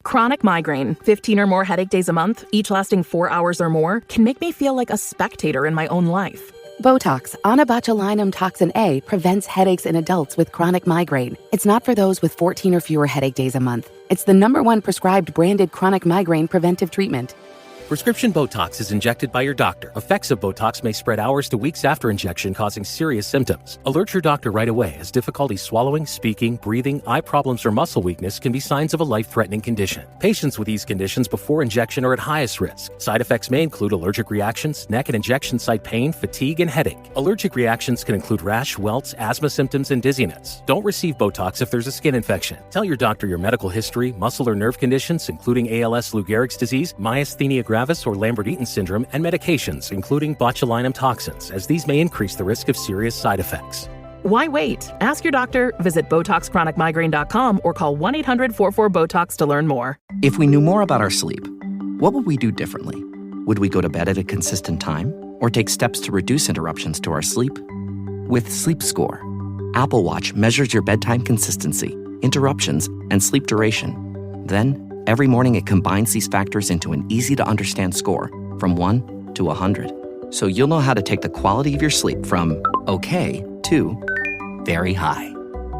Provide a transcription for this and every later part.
Chronic migraine, 15 or more headache days a month, each lasting 4 hours or more, can make me feel like a spectator in my own life. Botox, onabotulinum toxin A, prevents headaches in adults with chronic migraine. It's not for those with 14 or fewer headache days a month. It's the #1 prescribed branded chronic migraine preventive treatment. Prescription Botox is injected by your doctor. Effects of Botox may spread hours to weeks after injection, causing serious symptoms. Alert your doctor right away, as difficulty swallowing, speaking, breathing, eye problems, or muscle weakness can be signs of a life-threatening condition. Patients with these conditions before injection are at highest risk. Side effects may include allergic reactions, neck and injection site pain, fatigue, and headache. Allergic reactions can include rash, welts, asthma symptoms, and dizziness. Don't receive Botox if there's a skin infection. Tell your doctor your medical history, muscle or nerve conditions, including ALS, Lou Gehrig's disease, myasthenia gravis, or Lambert-Eaton syndrome, and medications, including botulinum toxins, as these may increase the risk of serious side effects. Why wait? Ask your doctor, visit BotoxChronicMigraine.com, or call 1-800-44-BOTOX to learn more. If we knew more about our sleep, what would we do differently? Would we go to bed at a consistent time, or take steps to reduce interruptions to our sleep? With Sleep Score, Apple Watch measures your bedtime consistency, interruptions, and sleep duration. Then, every morning it combines these factors into an easy-to-understand score from 1 to 100. So you'll know how to take the quality of your sleep from okay to very high.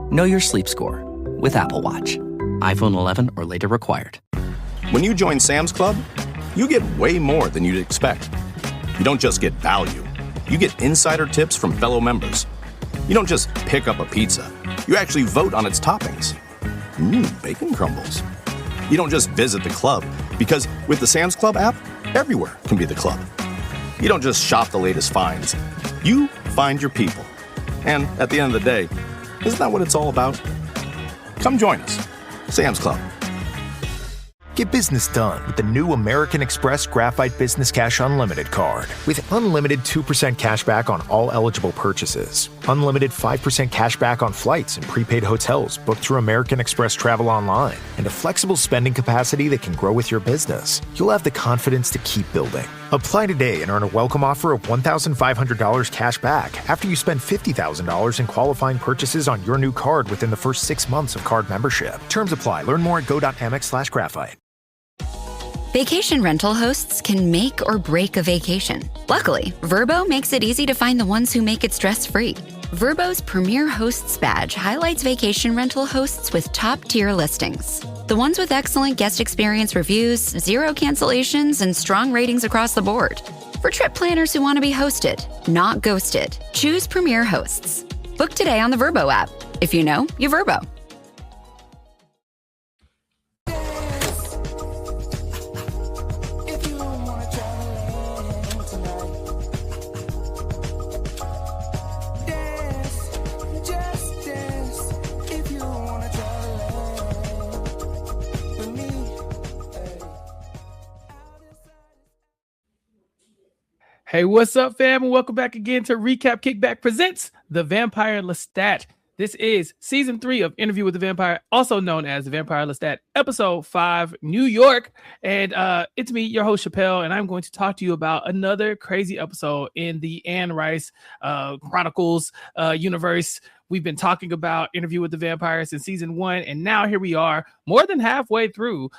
Know your sleep score with Apple Watch. iPhone 11 or later required. When you join Sam's Club, you get way more than you'd expect. You don't just get value. You get insider tips from fellow members. You don't just pick up a pizza. You actually vote on its toppings. Bacon crumbles. You don't just visit the club, because with the Sam's Club app, everywhere can be the club. You don't just shop the latest finds. You find your people. And at the end of the day, isn't that what it's all about? Come join us. Sam's Club. Get business done with the new American Express Graphite Business Cash Unlimited card. With unlimited 2% cash back on all eligible purchases, unlimited 5% cash back on flights and prepaid hotels booked through American Express Travel Online, and a flexible spending capacity that can grow with your business, you'll have the confidence to keep building. Apply today and earn a welcome offer of $1,500 cash back after you spend $50,000 in qualifying purchases on your new card within the first 6 months of card membership. Terms apply. Learn more at go.amex/graphite. Vacation rental hosts can make or break a vacation. Luckily, Vrbo makes it easy to find the ones who make it stress-free. Vrbo's Premier Hosts badge highlights vacation rental hosts with top-tier listings. The ones with excellent guest experience reviews, 0 cancellations, and strong ratings across the board. For trip planners who want to be hosted, not ghosted, choose Premier Hosts. Book today on the Vrbo app. If you know, you Vrbo. Hey, what's up, fam? And welcome back again to Recap Kickback presents The Vampire Lestat. This is season 3 of Interview with the Vampire, also known as The Vampire Lestat, episode 5, New York. And it's me, your host, Chappell, and I'm going to talk to you about another crazy episode in the Anne Rice Chronicles universe. We've been talking about Interview with the Vampires in season 1, and now here we are, more than halfway through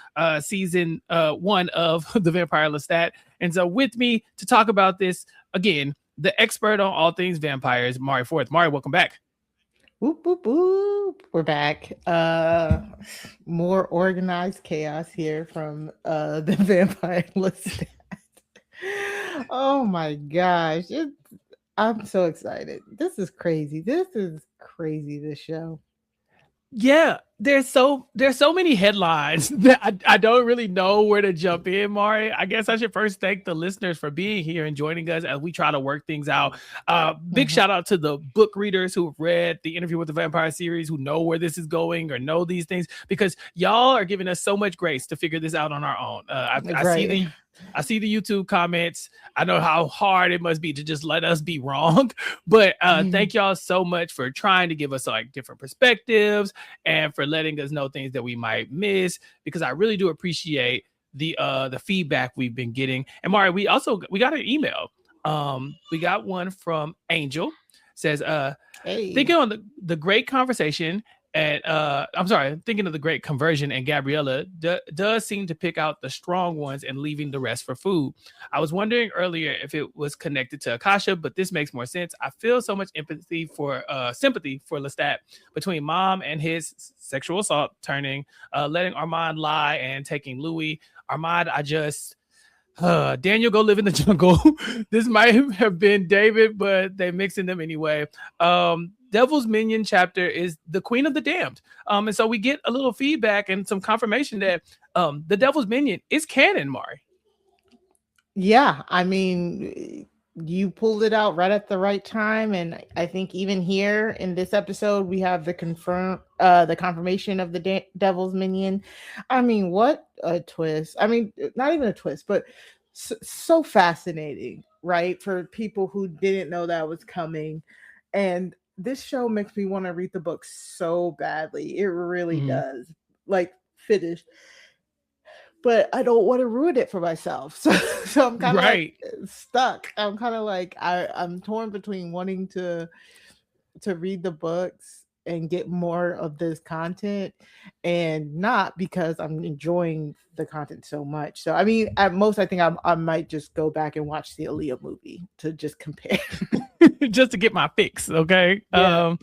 season 1 of The Vampire Lestat. And so with me to talk about this, again, the expert on all things vampires, Mari Forth. Mari, welcome back. Whoop, whoop, whoop. We're back. More organized chaos here from The Vampire Lestat. Oh my gosh. I'm so excited. This is crazy. This show. Yeah, there's so many headlines that I don't really know where to jump in, Mari. I guess I should first thank the listeners for being here and joining us as we try to work things out. Big shout out to the book readers who have read the Interview with the Vampire series, who know where this is going or know these things, because y'all are giving us so much grace to figure this out on our own. I see the YouTube comments. I know how hard it must be to just let us be wrong, but thank y'all so much for trying to give us like different perspectives and for letting us know things that we might miss, because I really do appreciate the feedback we've been getting. And Mari, we got an email. We got one from Angel. Says, hey. Thinking on the great conversation And I'm sorry, thinking of the Great Conversion, and Gabriella does seem to pick out the strong ones and leaving the rest for food. I was wondering earlier if it was connected to Akasha, but this makes more sense. I feel so much sympathy for Lestat between mom and his sexual assault turning, letting Armand lie and taking Louis. Armand, Daniel, go live in the jungle. This might have been David, but they're mixing them anyway. Devil's Minion chapter is the Queen of the Damned. And so we get a little feedback and some confirmation that the Devil's Minion is canon, Mari. Yeah, I mean, you pulled it out right at the right time, and I think even here in this episode, we have the confirmation of the Devil's Minion. I mean, what a twist! I mean, not even a twist, but so fascinating, right? For people who didn't know that was coming, and this show makes me want to read the book so badly. It really does. Like, finish. But I don't want to ruin it for myself. So I'm kind of like stuck. I'm kind of like, I'm torn between wanting to read the books and get more of this content, and not, because I'm enjoying the content so much. So, I mean, at most, I think I might just go back and watch the Aaliyah movie to just compare. Just to get my fix, okay? Yeah.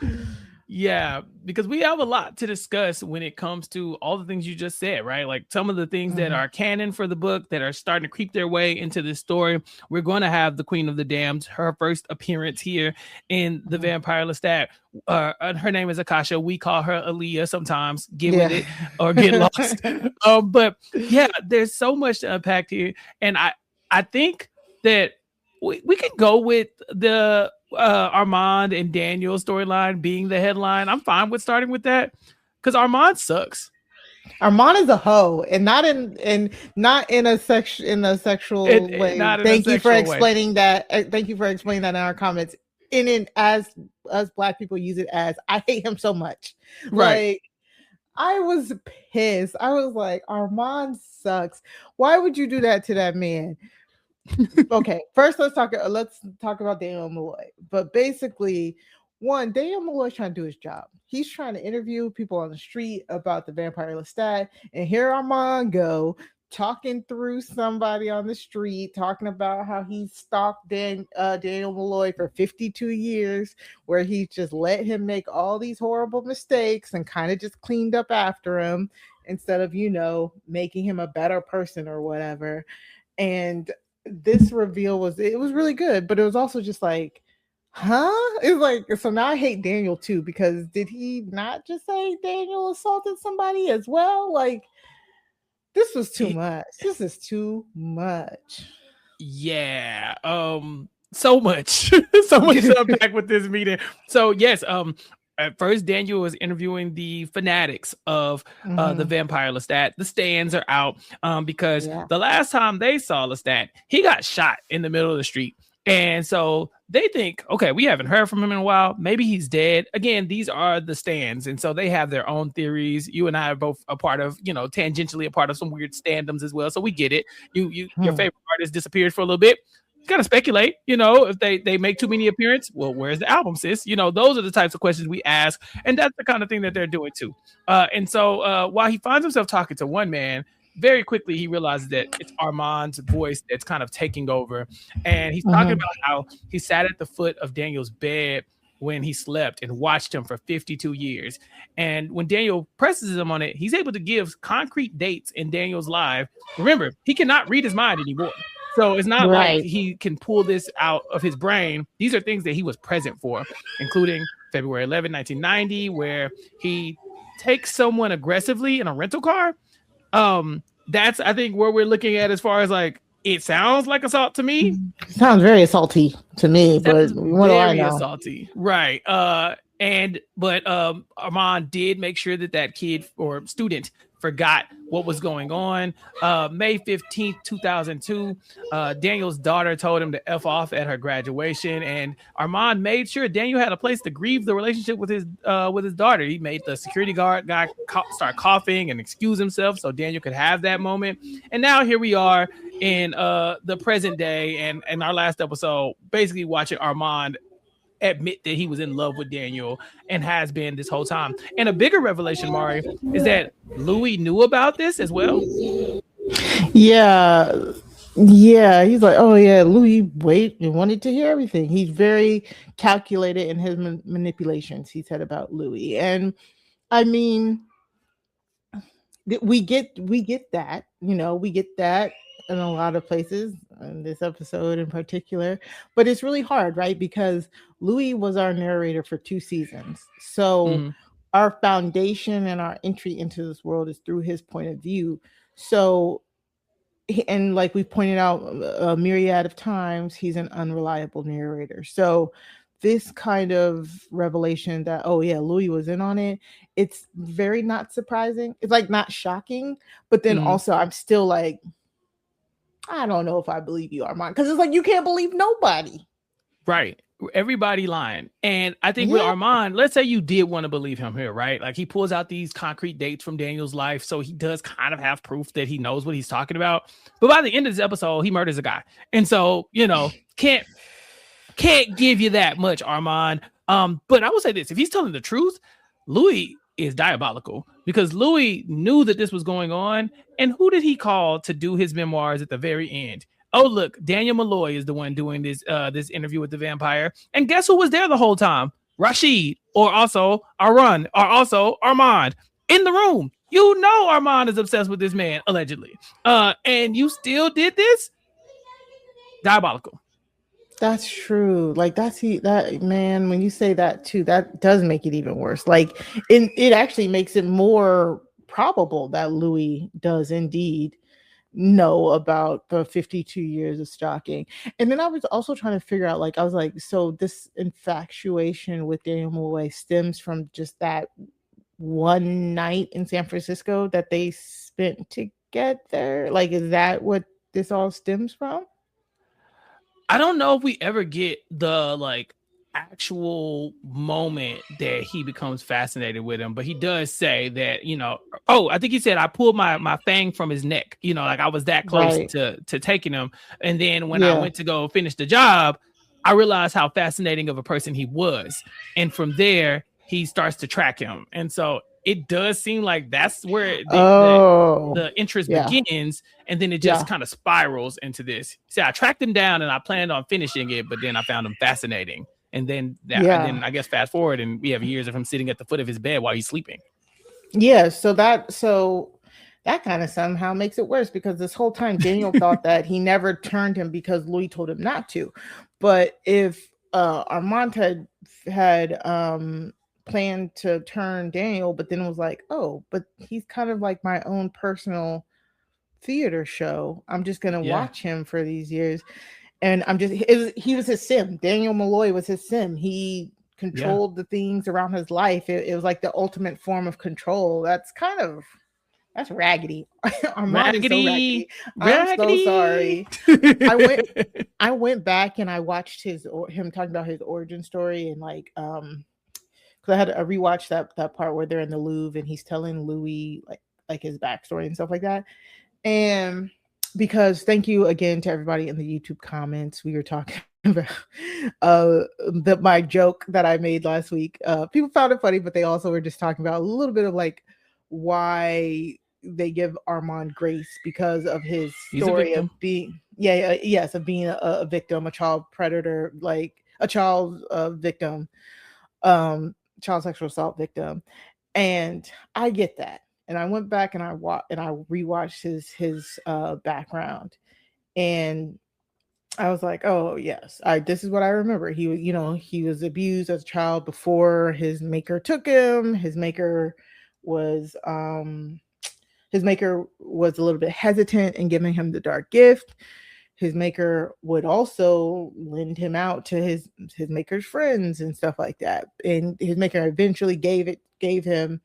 Yeah, because we have a lot to discuss when it comes to all the things you just said, right? Like some of the things that are canon for the book that are starting to creep their way into this story. We're going to have the Queen of the Damned, her first appearance here in the Vampire Lestat. Her name is Akasha. We call her Aaliyah sometimes, get with it or get lost. But yeah, there's so much to unpack here. And I think that we can go with the Armand and Daniel storyline being the headline. I'm fine with starting with that because Armand sucks. Armand is a hoe, and not in a sexual way. Thank you for explaining that. Thank you for explaining that in our comments. As us Black people use it as, I hate him so much. Right. Like, I was pissed. I was like, Armand sucks. Why would you do that to that man? Okay, first let's talk about Daniel Malloy. But basically, Daniel Malloy's trying to do his job. He's trying to interview people on the street about the Vampire Lestat, and here Armand go talking through somebody on the street, talking about how he stalked Daniel Malloy for 52 years, where he just let him make all these horrible mistakes and kind of just cleaned up after him instead of, making him a better person or whatever. And this reveal was really good, but it was also just like, it's like, so now I hate Daniel too, because did he not just say Daniel assaulted somebody as well? Like, this was too much. This is too much. Yeah. So much to unpack with this meeting. So yes, at first, Daniel was interviewing the fanatics of the Vampire Lestat. The stands are out because the last time they saw Lestat, he got shot in the middle of the street. And so they think, okay, we haven't heard from him in a while. Maybe he's dead. Again, these are the stands. And so they have their own theories. You and I are both a part of, tangentially a part of some weird standoms as well. So we get it. Your favorite artist disappeared for a little bit. Gotta speculate, if they make too many appearances, well, where's the album, sis? Those are the types of questions we ask, and that's the kind of thing that they're doing too. And so while he finds himself talking to one man, very quickly he realizes that it's Armand's voice that's kind of taking over, and he's talking about how he sat at the foot of Daniel's bed when he slept and watched him for 52 years. And when Daniel presses him on it, he's able to give concrete dates in Daniel's life. Remember, he cannot read his mind anymore. So it's not like he can pull this out of his brain. These are things that he was present for, including February 11, 1990, where he takes someone aggressively in a rental car. That's, I think, where we're looking at as far as like, it sounds like assault to me. Sounds very assaulty to me, but what do I know? Assaulty. Right. But Armand did make sure that kid or student forgot what was going on. May 15th, 2002, Daniel's daughter told him to F off at her graduation, and Armand made sure Daniel had a place to grieve the relationship with his daughter. He made the security guard guy start coughing and excuse himself so Daniel could have that moment. And now here we are in the present day, and in our last episode, basically watching Armand admit that he was in love with Daniel and has been this whole time. And a bigger revelation, Mari, is that Louis knew about this as well. Yeah. Yeah, he's like, oh yeah, Louis wanted to hear everything. He's very calculated in his manipulations, he said about Louis. And I mean, we get that, we get that in a lot of places, in this episode in particular. But it's really hard, right? Because Louis was our narrator for 2 seasons. So our foundation and our entry into this world is through his point of view. So, and like we pointed out a myriad of times, he's an unreliable narrator. So this kind of revelation that, oh yeah, Louis was in on it, it's very not surprising. It's like not shocking, but then also I'm still like, I don't know if I believe you, Armand, because it's like you can't believe nobody. Right. Everybody lying. And I think with Armand, let's say you did want to believe him here, right? Like he pulls out these concrete dates from Daniel's life. So he does kind of have proof that he knows what he's talking about. But by the end of this episode, he murders a guy. And so, can't give you that much, Armand. But I will say this, if he's telling the truth, Louis is diabolical because Louis knew that this was going on. And who did he call to do his memoirs at the very end? Oh, look, Daniel Malloy is the one doing this interview with the vampire. And guess who was there the whole time? Rashid, or also Arun, or also Armand in the room. You know Armand is obsessed with this man, allegedly. And you still did this? Diabolical. That's true. Like that man, when you say that too, that does make it even worse. Like it actually makes it more probable that Louis does indeed know about the 52 years of stalking. And then I was also trying to figure out, like, I was like, so this infatuation with Daniel Malloy stems from just that one night in San Francisco that they spent together? Like, is that what this all stems from? I don't know if we ever get the actual moment that he becomes fascinated with him, but he does say that, I think he said, I pulled my fang from his neck, like I was that close to taking him. And then when I went to go finish the job, I realized how fascinating of a person he was. And from there, he starts to track him. And so it does seem like that's where the interest begins. And then it just kind of spirals into this. See, I tracked him down and I planned on finishing it, but then I found him fascinating. And then I guess fast forward and we have years of him sitting at the foot of his bed while he's sleeping. Yeah. So that kind of somehow makes it worse, because this whole time Daniel thought that he never turned him because Louis told him not to. But if Armand had planned to turn Daniel, but then was like, oh, but he's kind of like my own personal theater show. I'm just going to watch him for these years. And he was his sim. Daniel Malloy was his sim. He controlled the things around his life. It was like the ultimate form of control. That's raggedy. Raggedy. I'm so sorry. I went back and I watched him talking about his origin story, and because I had to rewatch that part where they're in the Louvre and he's telling Louis like his backstory and stuff like that. And because thank you again to everybody in the YouTube comments. We were talking about my joke that I made last week. People found it funny, but they also were just talking about a little bit of like why they give Armand grace because of his story of being of being a victim, a child predator, like a child victim, child sexual assault victim. And I get that. And I went back and I rewatched his background, and I was like, oh yes, this is what I remember. He was abused as a child before his maker took him. His maker was a little bit hesitant in giving him the dark gift. His maker would also lend him out to his maker's friends and stuff like that. And his maker eventually gave him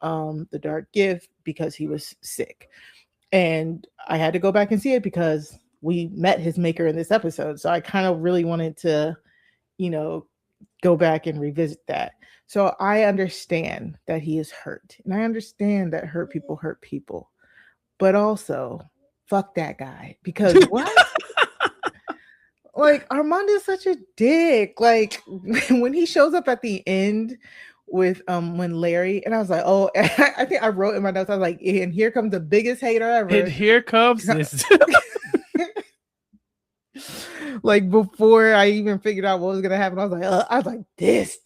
the dark gift because he was sick. And I had to go back and see it because we met his maker in this episode. So I kind of really wanted to, go back and revisit that. So I understand that he is hurt. And I understand that hurt people. But also, fuck that guy. Because what? Like Armand is such a dick. Like when he shows up at the end with when Larry, and I was like, oh, I think I wrote in my notes, I was like, and here comes the biggest hater ever. And here comes this. Like before I even figured out what was gonna happen, I was like, this.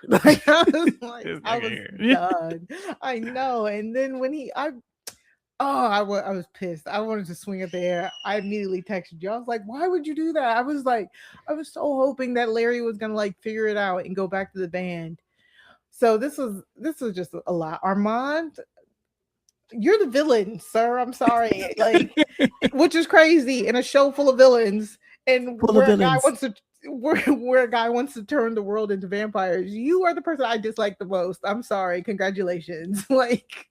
Like I was done. I know. And then when I was pissed. I wanted to swing at the air. I immediately texted you. I was like, why would you do that? I was so hoping that Larry was gonna like figure it out and go back to the band. So this was just a lot. Armand, you're the villain, sir. I'm sorry. Like, which is crazy in a show full of villains and where a guy wants to turn the world into vampires. You are the person I dislike the most. I'm sorry. Congratulations. Like,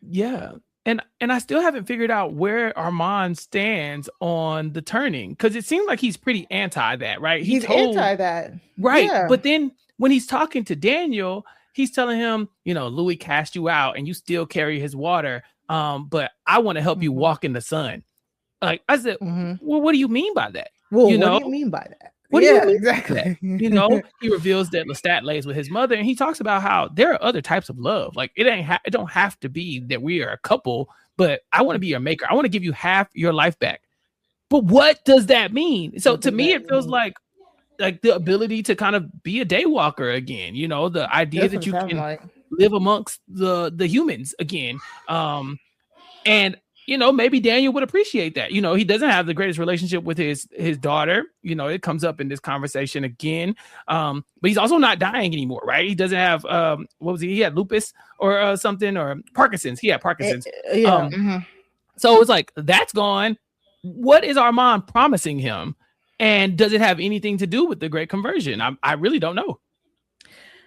yeah. And I still haven't figured out where Armand stands on the turning, because it seems like he's pretty anti that, right? He's anti that. Right. Yeah. But then when he's talking to Daniel, he's telling him, Louis cast you out and you still carry his water. But I want to help you walk in the sun. Like I said, well, what do you mean by that? Well, what do you mean by that? What do you mean exactly? He reveals that Lestat lays with his mother, and he talks about how there are other types of love. Like it don't have to be that we are a couple, but I want to be your maker. I want to give you half your life back. But what does that mean? So to me, it feels like the ability to kind of be a daywalker again. The idea that you can live amongst the humans again. And maybe Daniel would appreciate that. He doesn't have the greatest relationship with his daughter. It comes up in this conversation again. But he's also not dying anymore, right? He doesn't have what was he? He had lupus or something, or Parkinson's. He had Parkinson's. So it's like that's gone. What is Armand promising him? And does it have anything to do with the Great Conversion? I really don't know.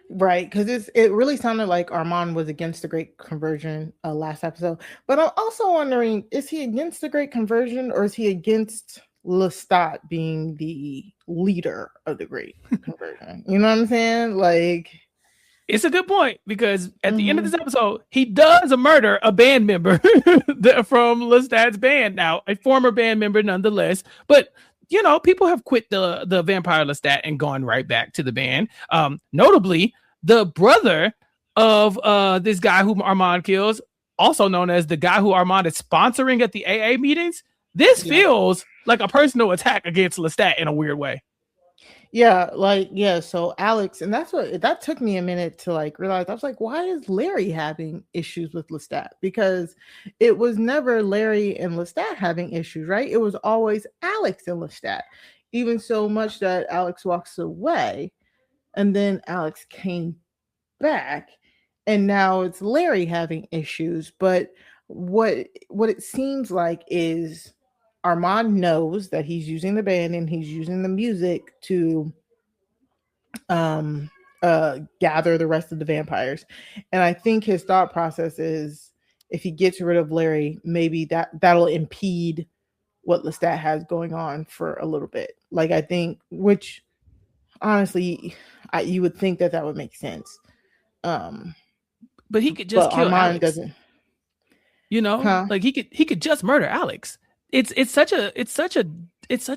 Right, because it really sounded like Armand was against the Great Conversion last episode. But I'm also wondering, is he against the Great Conversion, or is he against Lestat being the leader of the Great Conversion? You know what I'm saying? Like, it's a good point, because at the end of this episode, he does murder a band member from Lestat's band. Now, a former band member nonetheless, but people have quit the Vampire Lestat and gone right back to the band. Notably, the brother of this guy whom Armand kills, also known as the guy who Armand is sponsoring at the AA meetings. This feels like a personal attack against Lestat in a weird way. Yeah, so Alex, and that took me a minute to realize. I was like, why is Larry having issues with Lestat? Because it was never Larry and Lestat having issues, right? It was always Alex and Lestat, even so much that Alex walks away and then Alex came back and now it's Larry having issues. But what it seems like is Armand knows that he's using the band and he's using the music to gather the rest of the vampires. And I think his thought process is, if he gets rid of Larry, maybe that'll impede what Lestat has going on for a little bit. Like, I think, which honestly, you would think that would make sense. But he could just kill Armand. Alex. Doesn't. Like he could just murder Alex. It's such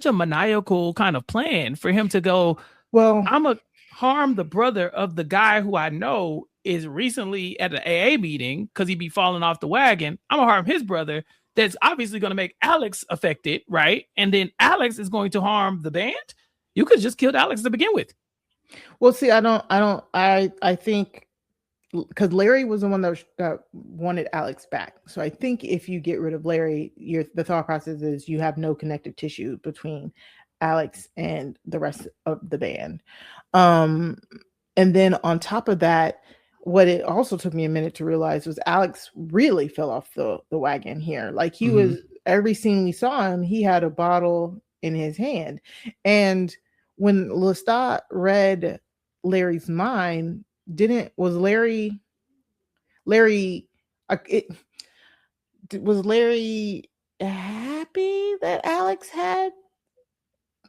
a maniacal kind of plan for him to go, well, I'm gonna harm the brother of the guy who I know is recently at an AA meeting because he'd be falling off the wagon. I'm gonna harm his brother. That's obviously going to make Alex affected, right? And then Alex is going to harm the band. You could have just killed Alex to begin with. Well, see, I think because Larry was the one that wanted Alex back. So I think if you get rid of Larry, the thought process is you have no connective tissue between Alex and the rest of the band. And then on top of that, what it also took me a minute to realize was Alex really fell off the wagon here. Like he was, every scene we saw him, he had a bottle in his hand. And when Lestat read Larry's mind, was Larry happy that Alex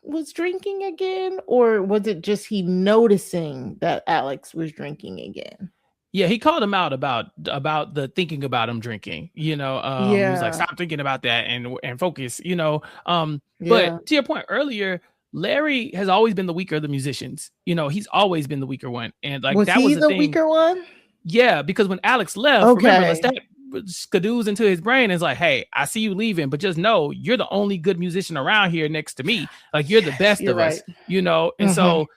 was drinking again, or was it just he noticing that Alex was drinking again? Yeah, he called him out about the thinking about him drinking. He was like, stop thinking about that and focus. But to your point earlier, Larry has always been the weaker of the musicians. He's always been the weaker one. And like Was that he was the thing. weaker one? Yeah, because when Alex left, remember, Lestat skadoos into his brain and is like, hey, I see you leaving, but just know you're the only good musician around here next to me. Like you're the best of us, And so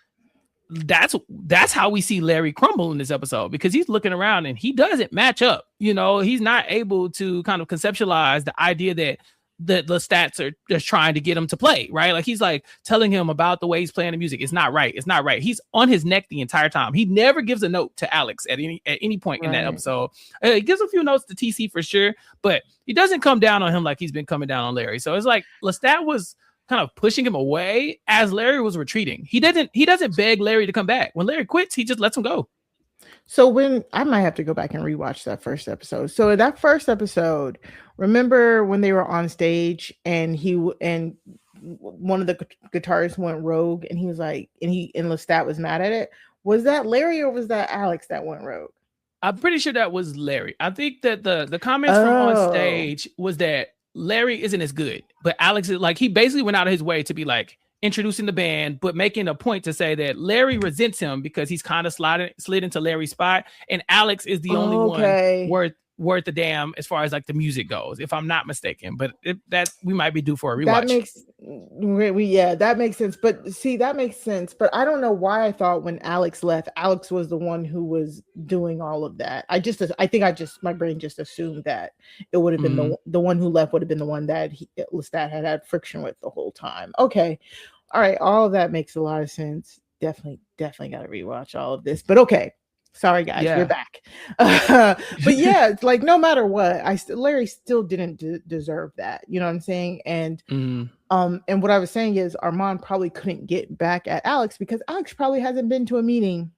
that's how we see Larry crumble in this episode, because he's looking around and he doesn't match up. He's not able to kind of conceptualize the idea that the Lestats are just trying to get him to play, right? Like he's like telling him about the way he's playing the music. It's not right. It's not right. He's on his neck the entire time. He never gives a note to Alex at any point in that episode. He gives a few notes to TC for sure, but he doesn't come down on him like he's been coming down on Larry. So it's like Lestat was kind of pushing him away as Larry was retreating. He doesn't beg Larry to come back. When Larry quits, he just lets him go. So when I might have to go back and rewatch that first episode. So that first episode, remember when they were on stage and one of the guitarists went rogue and he was like, and Lestat was mad at it. Was that Larry or was that Alex that went rogue? I'm pretty sure that was Larry. I think that the comments from on stage was that Larry isn't as good, but Alex is like, he basically went out of his way to be like introducing the band, but making a point to say that Larry resents him because he's kind of slid into Larry's spot, and Alex is the only one worth the damn as far as like the music goes, if I'm not mistaken. But that we might be due for a rewatch. That makes sense. But see, that makes sense. But I don't know why I thought when Alex left, Alex was the one who was doing all of that. I think my brain just assumed that it would have been the one who left would have been the one that Lestat had friction with the whole time. Okay, all right, all of that makes a lot of sense. Definitely got to rewatch all of this. But okay. Sorry guys, we're back. But yeah, it's like no matter what, Larry still didn't deserve that. You know what I'm saying? And and what I was saying is Armand probably couldn't get back at Alex because Alex probably hasn't been to a meeting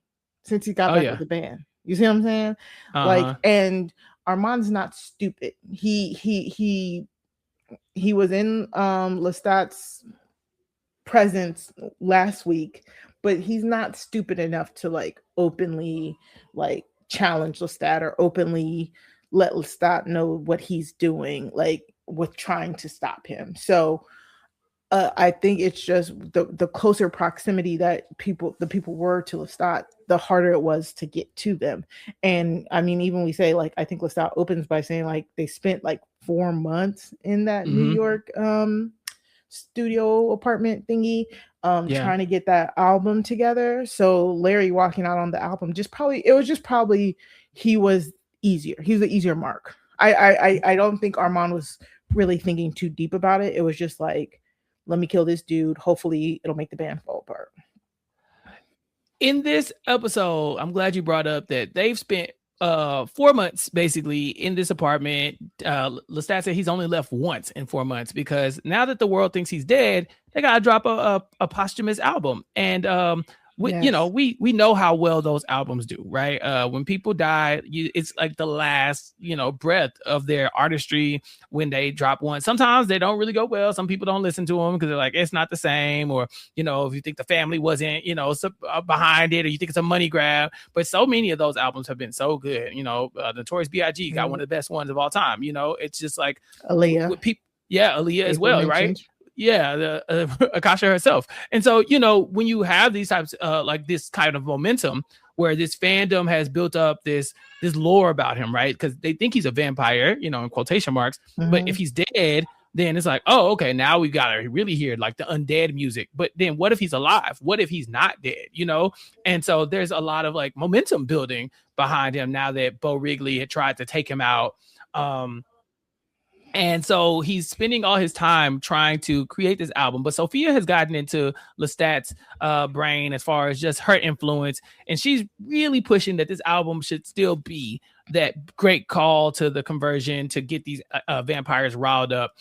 since he got back with the band. You see what I'm saying? Like, and Armand's not stupid. He was in Lestat's presence last week, but he's not stupid enough to like openly like challenge Lestat or openly let Lestat know what he's doing, like with trying to stop him. So I think it's just the closer proximity that the people were to Lestat, the harder it was to get to them. And I mean, even we say like, I think Lestat opens by saying like they spent like 4 months in that New York studio apartment thingy trying to get that album together. So Larry walking out on the album he was easier. He was the easier mark. I don't think Armand was really thinking too deep about it. It was just like, let me kill this dude. Hopefully it'll make the band fall apart. In this episode, I'm glad you brought up that they've spent 4 months basically in this apartment. Lestat said he's only left once in 4 months because now that the world thinks he's dead, they gotta drop a posthumous album. And we know how well those albums do, right? When people die, it's like the last breath of their artistry when they drop one. Sometimes they don't really go well. Some people don't listen to them because they're like, it's not the same, or if you think the family wasn't behind it, or you think it's a money grab. But so many of those albums have been so good. Notorious B.I.G. got one of the best ones of all time. It's just like Aaliyah. Aaliyah as well, right? Yeah, Akasha herself. And so, when you have these types like this kind of momentum where this fandom has built up this lore about him, right? Because they think he's a vampire, in quotation marks. But if he's dead, then it's like, oh, okay, now we got to really hear like the undead music. But then what if he's alive? What if he's not dead? And so there's a lot of like momentum building behind him now that Bo Wrigley had tried to take him out. And so he's spending all his time trying to create this album. But Sophia has gotten into Lestat's brain as far as just her influence. And she's really pushing that this album should still be that great call to the conversion to get these vampires riled up.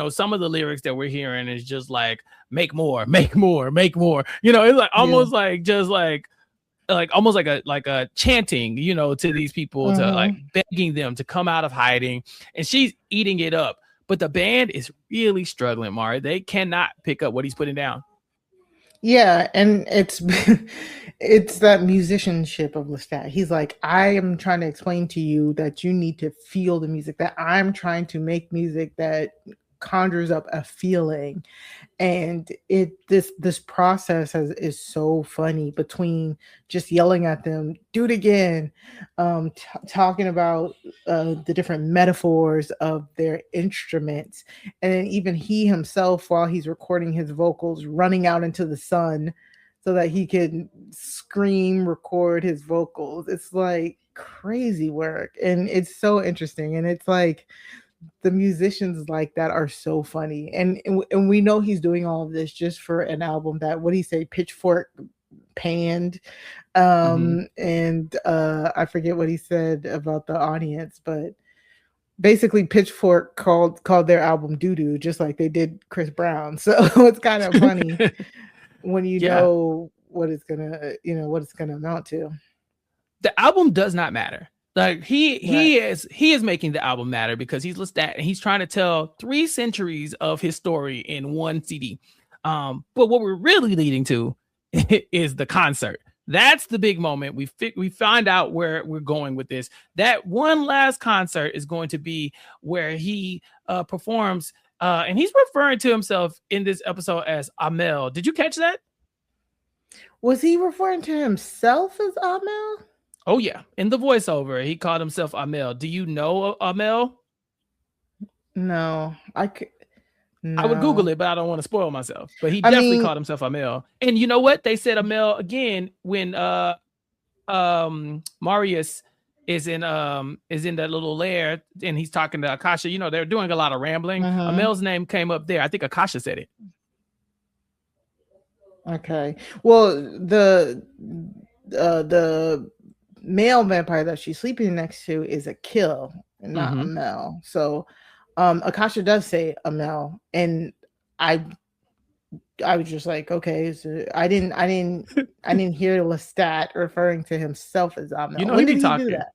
Some of the lyrics that we're hearing is just like, make more, make more, make more. It's like almost like just like almost like a chanting, to these people, to like begging them to come out of hiding, and she's eating it up. But the band is really struggling, Mari. They cannot pick up what he's putting down. Yeah, and it's that musicianship of Lestat. He's like, I am trying to explain to you that you need to feel the music, that I'm trying to make music that conjures up a feeling. And this process is so funny, between just yelling at them, do it again, talking about the different metaphors of their instruments, and then even he himself, while he's recording his vocals, running out into the sun so that he can scream, record his vocals. It's like crazy work, and it's so interesting. And it's like the musicians like that are so funny, and we know he's doing all of this just for an album that, what did he say, Pitchfork panned, and I forget what he said about the audience, but basically Pitchfork called their album doo-doo, just like they did Chris Brown. So it's kind of funny when you know what it's gonna amount to. The album does not matter. Like he is making the album matter, because he's Lestat and he's trying to tell 3 centuries of his story in one CD. But what we're really leading to is the concert. That's the big moment. We find out where we're going with this. That one last concert is going to be where he performs, and he's referring to himself in this episode as Amel. Did you catch that? Was he referring to himself as Amel? Oh yeah, in the voiceover, he called himself Amel. Do you know Amel? No, no. I would Google it, but I don't want to spoil myself. But he definitely called himself Amel. And you know what? They said Amel again when Marius is in that little lair and he's talking to Akasha. You know, they're doing a lot of rambling. Amel's name came up there. I think Akasha said it. Okay. Well, the male vampire that she's sleeping next to is a kill, not Amel. So Akasha does say Amel, and I was just like, okay, so I didn't hear Lestat referring to himself as Amel. You know, when did he do that?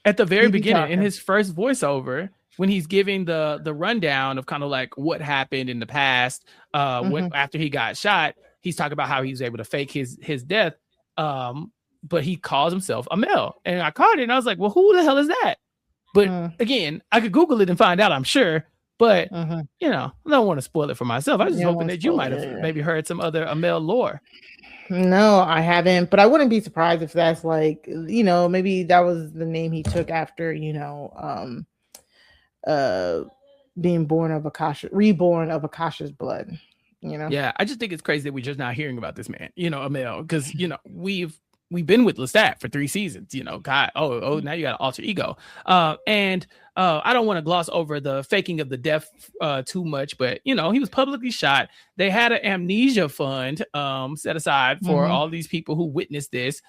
At the very beginning, in his first voiceover, when he's giving the rundown of kind of like what happened in the past, after he got shot, he's talking about how he was able to fake his death. But he calls himself Amel, and I caught it, and I was like, well, who the hell is that? But again, I could Google it and find out, I'm sure. But you know, I don't want to spoil it for myself. I was just hoping that you might have maybe heard some other Amel lore. No, I haven't, but I wouldn't be surprised if that's like, you know, maybe that was the name he took after, you know, being reborn of Akasha's blood. You know? Yeah, I just think it's crazy that we're just not hearing about this man, you know, Amel, because you know we've been with Lestat for 3 seasons, you know. God, now you got an alter ego. And I don't want to gloss over the faking of the death too much, but you know, he was publicly shot. They had an amnesia fund set aside for all these people who witnessed this,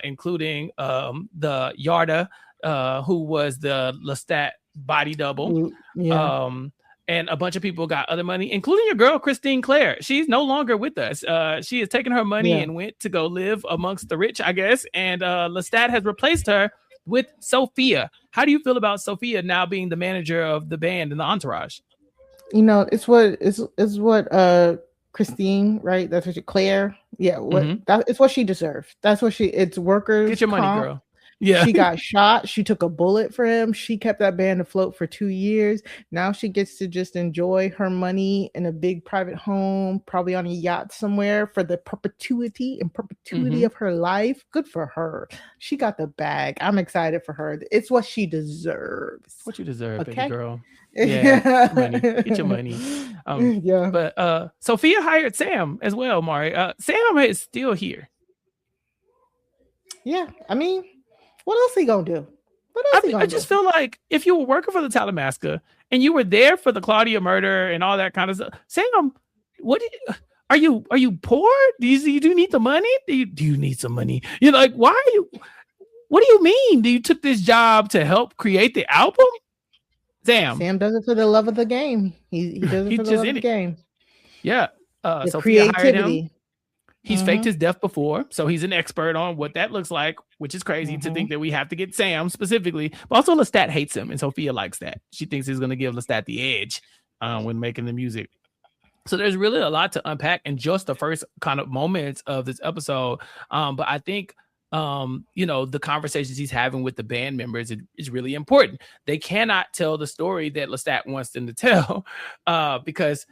including the Yarda, who was the Lestat body double. And a bunch of people got other money, including your girl, Christine Claire. She's no longer with us. She has taken her money and went to go live amongst the rich, I guess. And Lestat has replaced her with Sophia. How do you feel about Sophia now being the manager of the band and the entourage? You know, it's what Christine, right? That's what Claire. Yeah, it's what she deserved. That's what it's workers. Get your money, girl. Yeah, she got shot. She took a bullet for him. She kept that band afloat for 2 years. Now she gets to just enjoy her money in a big private home, probably on a yacht somewhere for the perpetuity of her life. Good for her. She got the bag. I'm excited for her. It's what she deserves. What you deserve, baby girl. Yeah, get your money. But Sophia hired Sam as well, Mari. Sam is still here. Yeah, I mean, what else he gonna do? I just feel like if you were working for the Talamasca and you were there for the Claudia murder and all that kind of stuff, Sam, are you poor? Do you need the money? Do you need some money? You're like, why are you? What do you mean? You took this job to help create the album? Sam does it for the love of the game. He does it for the love of the game. Yeah. Sophia hired him. He's faked his death before, so he's an expert on what that looks like, which is crazy to think that we have to get Sam specifically. But also Lestat hates him, and Sophia likes that. She thinks he's going to give Lestat the edge when making the music. So there's really a lot to unpack in just the first kind of moments of this episode. But I think the conversations he's having with the band members is really important. They cannot tell the story that Lestat wants them to tell because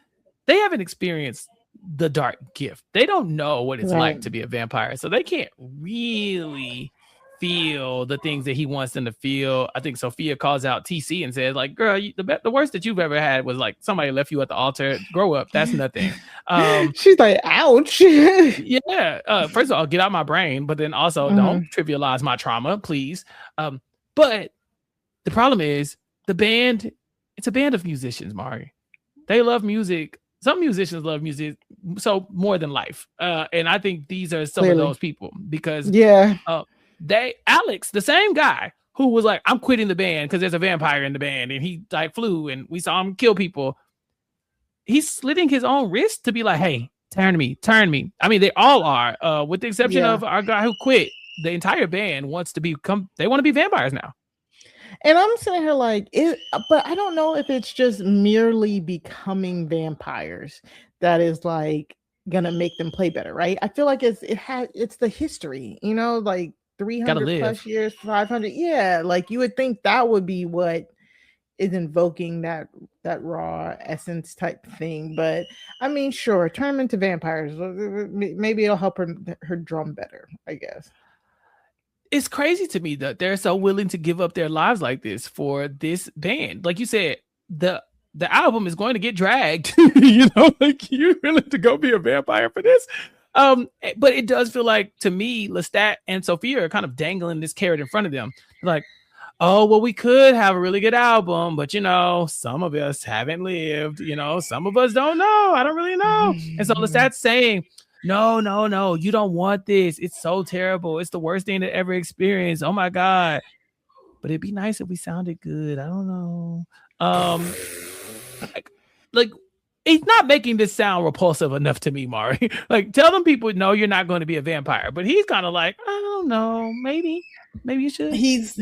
they haven't experienced the dark gift. They don't know what it's like to be a vampire. So they can't really feel the things that he wants them to feel. I think Sophia calls out TC and says, like, girl, the worst that you've ever had was like somebody left you at the altar. Grow up. That's nothing. She's like, ouch. First of all, get out my brain, but then also don't trivialize my trauma, please. But the problem is the band, it's a band of musicians, Mari. They love music. Some musicians love music so more than life. And I think these are some of those people because Alex, the same guy who was like, I'm quitting the band because there's a vampire in the band and he like flew and we saw him kill people. He's slitting his own wrist to be like, hey, turn me. I mean, they all are, with the exception of our guy who quit. The entire band wants to they want to be vampires now. And I'm sitting here like, but I don't know if it's just merely becoming vampires that is like gonna make them play better, right? I feel like it's the history, like 300 plus years, 500. Yeah, like you would think that would be what is invoking that raw essence type thing. But I mean, sure, turn them into vampires. Maybe it'll help her drum better, I guess. It's crazy to me that they're so willing to give up their lives like this for this band. Like you said, the album is going to get dragged. Like you're willing to go be a vampire for this. But it does feel like to me, Lestat and Sophia are kind of dangling this carrot in front of them. Like, oh, well, we could have a really good album, but some of us haven't lived. Some of us don't know. I don't really know. And so Lestat's saying, no, you don't want this. It's so terrible. It's the worst thing to ever experience. Oh my God. But it'd be nice if we sounded good. I don't know. Like he's not making this sound repulsive enough to me, Mari. Like tell them people, no, you're not going to be a vampire. But he's kind of like, I don't know, maybe you should. He's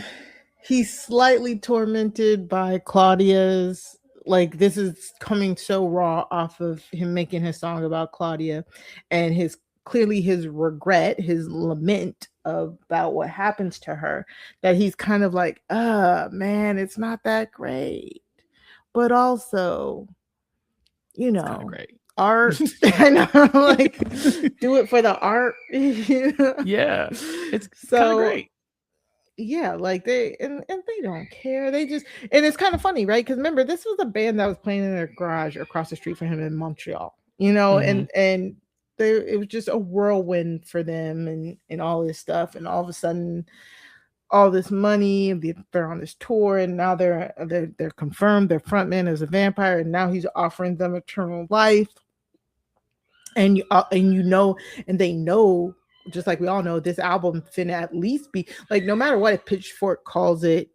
slightly tormented by Claudia's. Like this is coming so raw off of him making his song about Claudia and his regret, his lament about what happens to her, that he's kind of like, man, it's not that great. But also, great. Art. I know, like do it for the art. Yeah. It's so kind of great. Yeah, like they don't care. They just, and it's kind of funny, right? Because remember, this was a band that was playing in their garage across the street from him in Montreal, and it was just a whirlwind for them and all this stuff, and all of a sudden, all this money, they're on this tour, and now they're confirmed their frontman is a vampire, and now he's offering them eternal life, and they know. Just like we all know, this album finna at least be like, no matter what, if Pitchfork calls it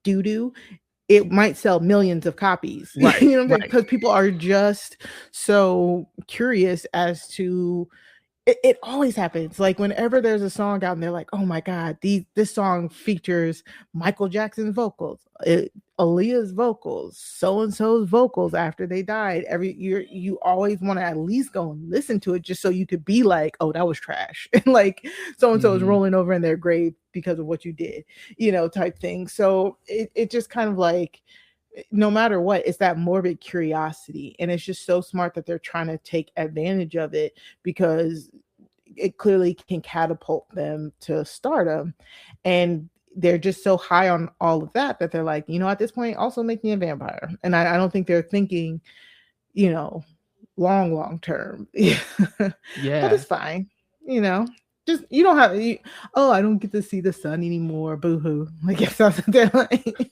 doo-doo, it might sell millions of copies. Right, because people are just so curious as to it always happens. Like whenever there's a song out and they're like, oh my God, this song features Michael Jackson's vocals, Aaliyah's vocals, so-and-so's vocals after they died. Every year, you always want to at least go and listen to it just so you could be like, oh, that was trash. And like so-and-so is rolling over in their grave because of what you did, type thing. So it just kind of like, no matter what, it's that morbid curiosity. And it's just so smart that they're trying to take advantage of it because it clearly can catapult them to stardom. And they're just so high on all of that they're like, at this point, also make me a vampire. And I don't think they're thinking, long term. Yeah. But it's fine. Just, you don't have, I don't get to see the sun anymore. Boo-hoo. Like, if that's what they're like.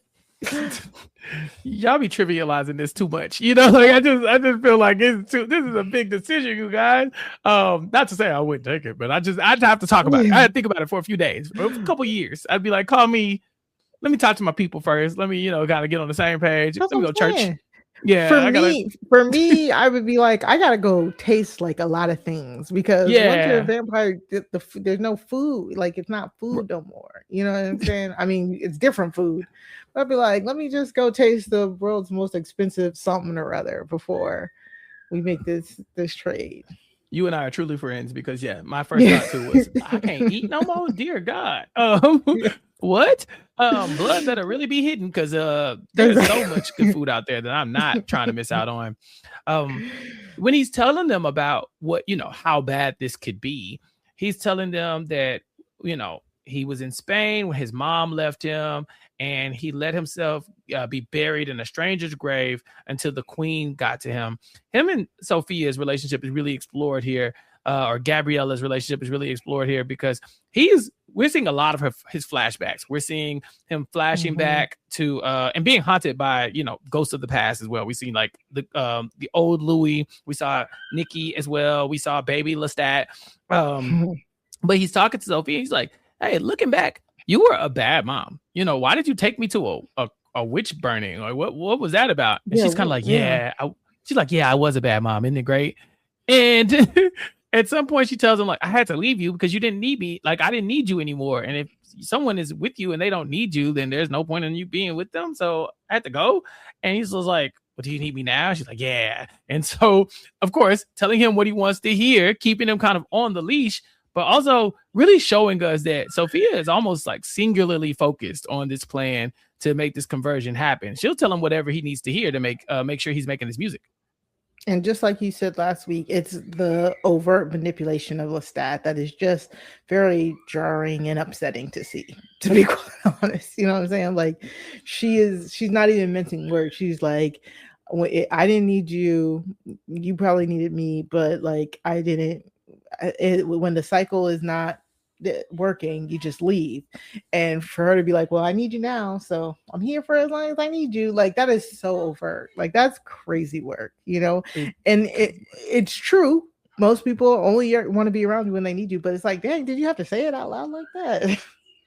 Y'all be trivializing this too much, like I just feel like this is a big decision, you guys. Not to say I wouldn't take it, but I'd have to talk about it. I had to think about it for a few days, for a couple years. I'd be like, call me, let me talk to my people first, let me gotta get on the same page. Let me go to church. Yeah, for me, I would be like, I gotta go taste like a lot of things because once you're a vampire, there's no food. Like it's not food no more. You know what I'm saying? I mean, it's different food. But I'd be like, let me just go taste the world's most expensive something or other before we make this trade. You and I are truly friends because my first thought too was I can't eat no more. Dear God. What? Blood better really be hidden because there's so much good food out there that I'm not trying to miss out on. When he's telling them about what, how bad this could be, he's telling them that, he was in Spain when his mom left him and he let himself be buried in a stranger's grave until the queen got to him. Him and Sophia's relationship is really explored here, or Gabriella's relationship is really explored here because we're seeing a lot of his flashbacks. We're seeing him flashing back to and being haunted by, ghosts of the past as well. We seen like the old Louis. We saw Nikki as well. We saw baby Lestat. But he's talking to Sophia. He's like, hey, looking back, you were a bad mom. Why did you take me to a witch burning? Or what was that about? And she's kind of like, she's like, I was a bad mom. Isn't it great? And at some point she tells him like, I had to leave you because you didn't need me. Like, I didn't need you anymore. And if someone is with you and they don't need you, then there's no point in you being with them. So I had to go. And he's just like, well, do you need me now? She's like, yeah. And so, of course, telling him what he wants to hear, keeping him kind of on the leash, but also really showing us that Sophia is almost like singularly focused on this plan to make this conversion happen. She'll tell him whatever he needs to hear to make sure he's making his music. And just like you said last week, it's the overt manipulation of Lestat that is just very jarring and upsetting to see, to be quite honest. You know what I'm saying? Like, she's not even mincing words. She's like, I didn't need you. You probably needed me, but like, I didn't. When the cycle is not working, you just leave. And for her to be like, well, I need you now, so I'm here for as long as I need you, like, that is so overt. Like, that's crazy work, and it's true. Most people only want to be around you when they need you, but it's like, dang, did you have to say it out loud like that?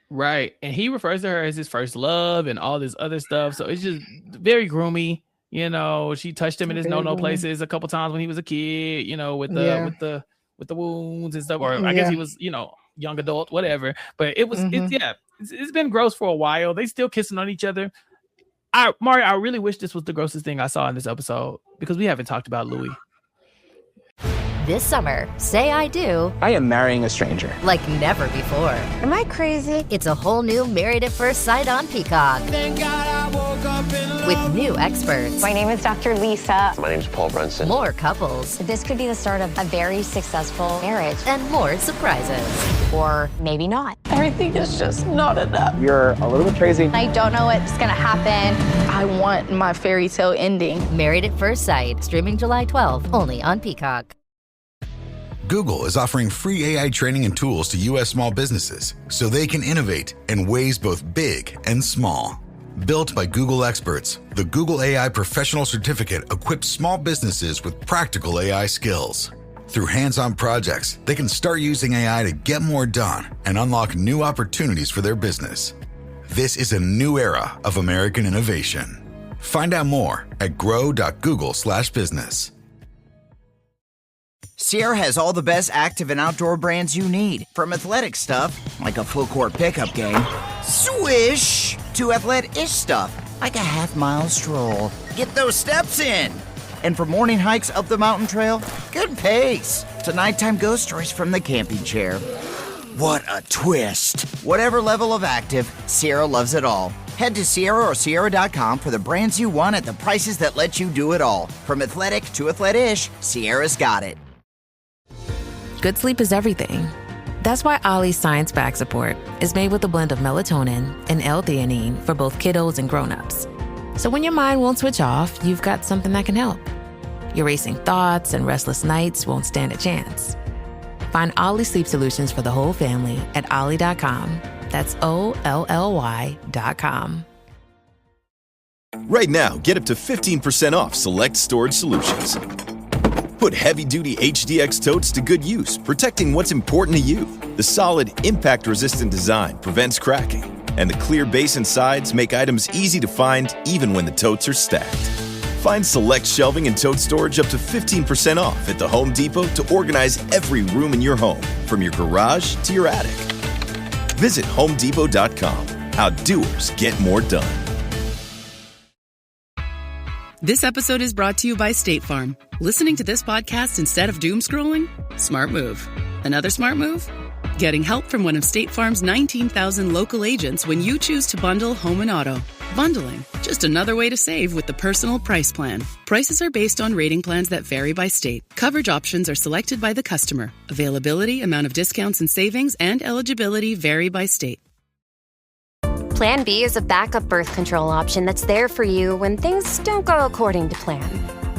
Right. And he refers to her as his first love and all this other stuff, so it's just very groomy. She touched him in his no places a couple times when he was a kid, with the wounds and stuff, or I guess he was, young adult, whatever. But it was, it's been gross for a while. They still kissing on each other. Mari, I really wish this was the grossest thing I saw in this episode because we haven't talked about Louis. This summer, say I do. I am marrying a stranger. Like never before. Am I crazy? It's a whole new Married at First Sight on Peacock. Thank God I woke up in love. With new experts. My name is Dr. Lisa. My name is Paul Brunson. More couples. This could be the start of a very successful marriage. And more surprises. Or maybe not. Everything is just not enough. You're a little bit crazy. I don't know what's gonna happen. I want my fairy tale ending. Married at First Sight, streaming July 12th, only on Peacock. Google is offering free AI training and tools to U.S. small businesses so they can innovate in ways both big and small. Built by Google experts, the Google AI Professional Certificate equips small businesses with practical AI skills. Through hands-on projects, they can start using AI to get more done and unlock new opportunities for their business. This is a new era of American innovation. Find out more at grow.google/business. Sierra has all the best active and outdoor brands you need. From athletic stuff, like a full court pickup game, swish, to athletic-ish stuff, like a half-mile stroll. Get those steps in. And for morning hikes up the mountain trail, good pace. To nighttime ghost stories from the camping chair. What a twist. Whatever level of active, Sierra loves it all. Head to Sierra or Sierra.com for the brands you want at the prices that let you do it all. From athletic to athletic-ish, Sierra's got it. Good sleep is everything. That's why Ollie's Science Back Support is made with a blend of melatonin and L-theanine for both kiddos and grown-ups. So when your mind won't switch off, you've got something that can help. Your racing thoughts and restless nights won't stand a chance. Find Ollie sleep solutions for the whole family at ollie.com. That's OLLY.com. Right now, get up to 15% off select storage solutions. Put heavy-duty HDX totes to good use, protecting what's important to you. The solid, impact-resistant design prevents cracking, and the clear base and sides make items easy to find even when the totes are stacked. Find select shelving and tote storage up to 15% off at the Home Depot to organize every room in your home, from your garage to your attic. Visit HomeDepot.com. How doers get more done. This episode is brought to you by State Farm. Listening to this podcast instead of doom scrolling? Smart move. Another smart move? Getting help from one of State Farm's 19,000 local agents when you choose to bundle home and auto. Bundling, just another way to save with the Personal Price Plan. Prices are based on rating plans that vary by state. Coverage options are selected by the customer. Availability, amount of discounts and savings, and eligibility vary by state. Plan B is a backup birth control option that's there for you when things don't go according to plan.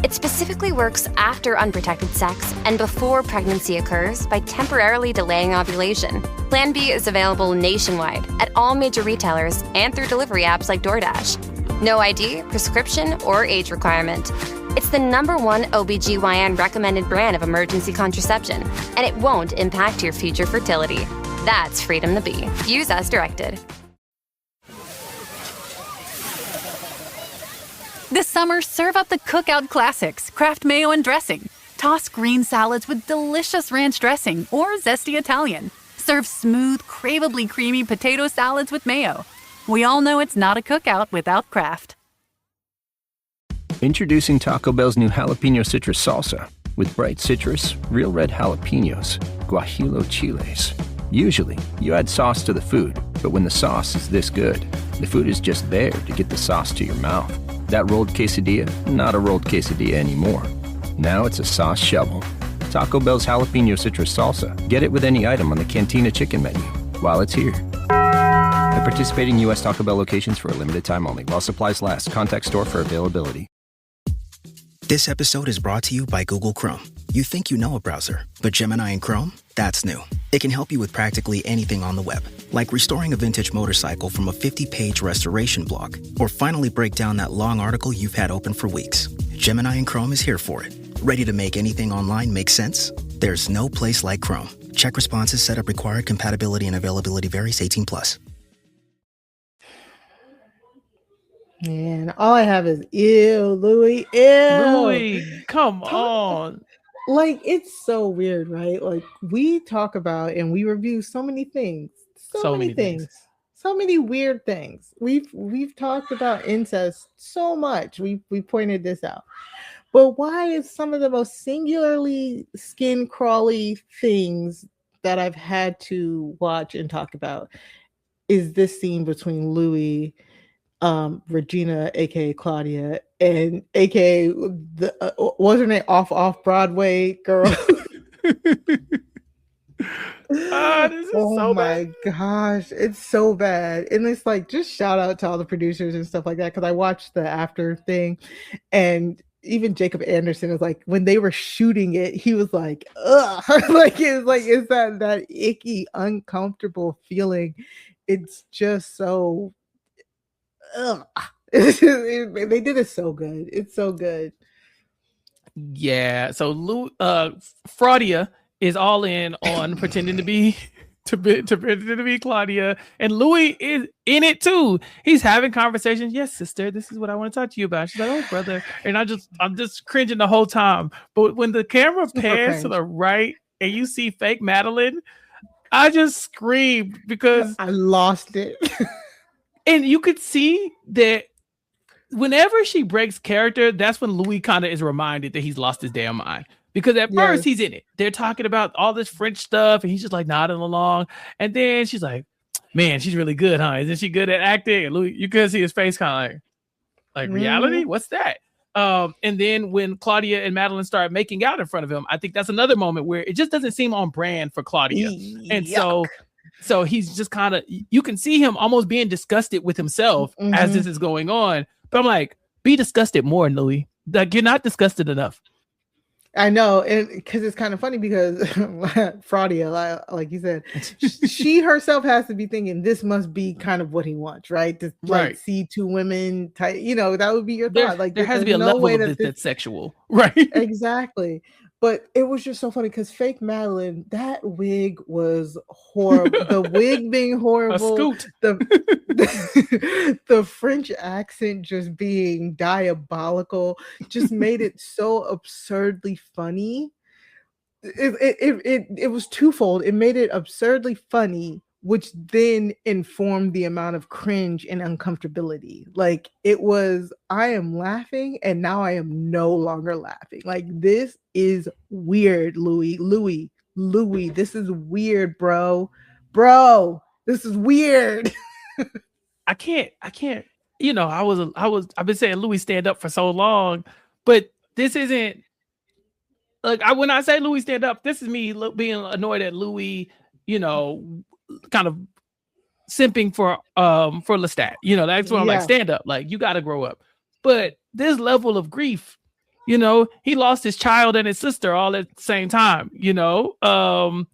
It specifically works after unprotected sex and before pregnancy occurs by temporarily delaying ovulation. Plan B is available nationwide at all major retailers and through delivery apps like DoorDash. No ID, prescription, or age requirement. It's the #1 OBGYN recommended brand of emergency contraception, and it won't impact your future fertility. That's freedom to be. Use as directed. This summer, serve up the cookout classics, Kraft mayo and dressing. Toss green salads with delicious ranch dressing or zesty Italian. Serve smooth, craveably creamy potato salads with mayo. We all know it's not a cookout without Kraft. Introducing Taco Bell's new jalapeno citrus salsa. With bright citrus, real red jalapenos, guajillo chiles. Usually, you add sauce to the food, but when the sauce is this good, the food is just there to get the sauce to your mouth. That rolled quesadilla, not a rolled quesadilla anymore. Now it's a sauce shovel. Taco Bell's jalapeno citrus salsa. Get it with any item on the Cantina chicken menu while it's here. At participating U.S. Taco Bell locations for a limited time only. While supplies last. Contact store for availability. This episode is brought to you by Google Chrome. You think you know a browser, but Gemini and Chrome? That's new. It can help you with practically anything on the web, like restoring a vintage motorcycle from a 50-page restoration blog, or finally break down that long article you've had open for weeks. Gemini and Chrome is here for it. Ready to make anything online make sense? There's no place like Chrome. Check responses, setup required, compatibility and availability varies, 18+. Man, all I have is ew, Louis, ew. Louis, come on. Like, it's so weird, right? Like, we talk about and we review so many things. So many things. So many weird things. We've talked about incest so much. We pointed this out. But why is some of the most singularly skin crawly things that I've had to watch and talk about is this scene between Louis, Regina, aka Claudia, and aka the what's her name, off Broadway girl. This is so my gosh, it's so bad. And it's like, just shout out to all the producers and stuff like that, because I watched the after thing, and even Jacob Anderson was like, when they were shooting it, he was like, ugh. Like, it's like, it's that icky, uncomfortable feeling. It's just so ugh. They did it so good. It's so good. Yeah. So Fraudia is all in on pretending to be Claudia, and Louis is in it too. He's having conversations. Yes, sister, this is what I want to talk to you about. She's like, oh, brother, and I'm just cringing the whole time. But when the camera pans to the right and you see fake Madeline, I just screamed because I lost it. And you could see that whenever she breaks character, that's when Louis kind of is reminded that he's lost his damn mind. Because at first he's in it. They're talking about all this French stuff and he's just like nodding along. And then she's like, man, she's really good, huh? Isn't she good at acting? And Louis, you could see his face kind of like reality? What's that? And then when Claudia and Madeline start making out in front of him, I think that's another moment where it just doesn't seem on brand for Claudia. And so he's just kind of, you can see him almost being disgusted with himself as this is going on. But I'm like, be disgusted more, Louis. Like, you're not disgusted enough. I know, and because it's kind of funny because Fraudia, like you said, she herself has to be thinking this must be kind of what he wants, right? To like see two women, that would be your thought. Like there has to be a level of that's sexual, right? Exactly. But it was just so funny because fake Madeline, that wig was horrible. The wig being horrible, the French accent just being diabolical, just made it so absurdly funny. It was twofold. It made it absurdly funny which then informed the amount of cringe and uncomfortability. Like it was, I am laughing and now I am no longer laughing. Like this is weird, Louis, this is weird, bro, this is weird. I can't, you know, I've been saying Louis stand up for so long, but this isn't like, when I say Louis stand up, this is me being annoyed at Louis, you know, kind of simping for Lestat. You know, that's when I'm like, stand up, like you got to grow up. But this level of grief, you know, he lost his child and his sister all at the same time, you know, and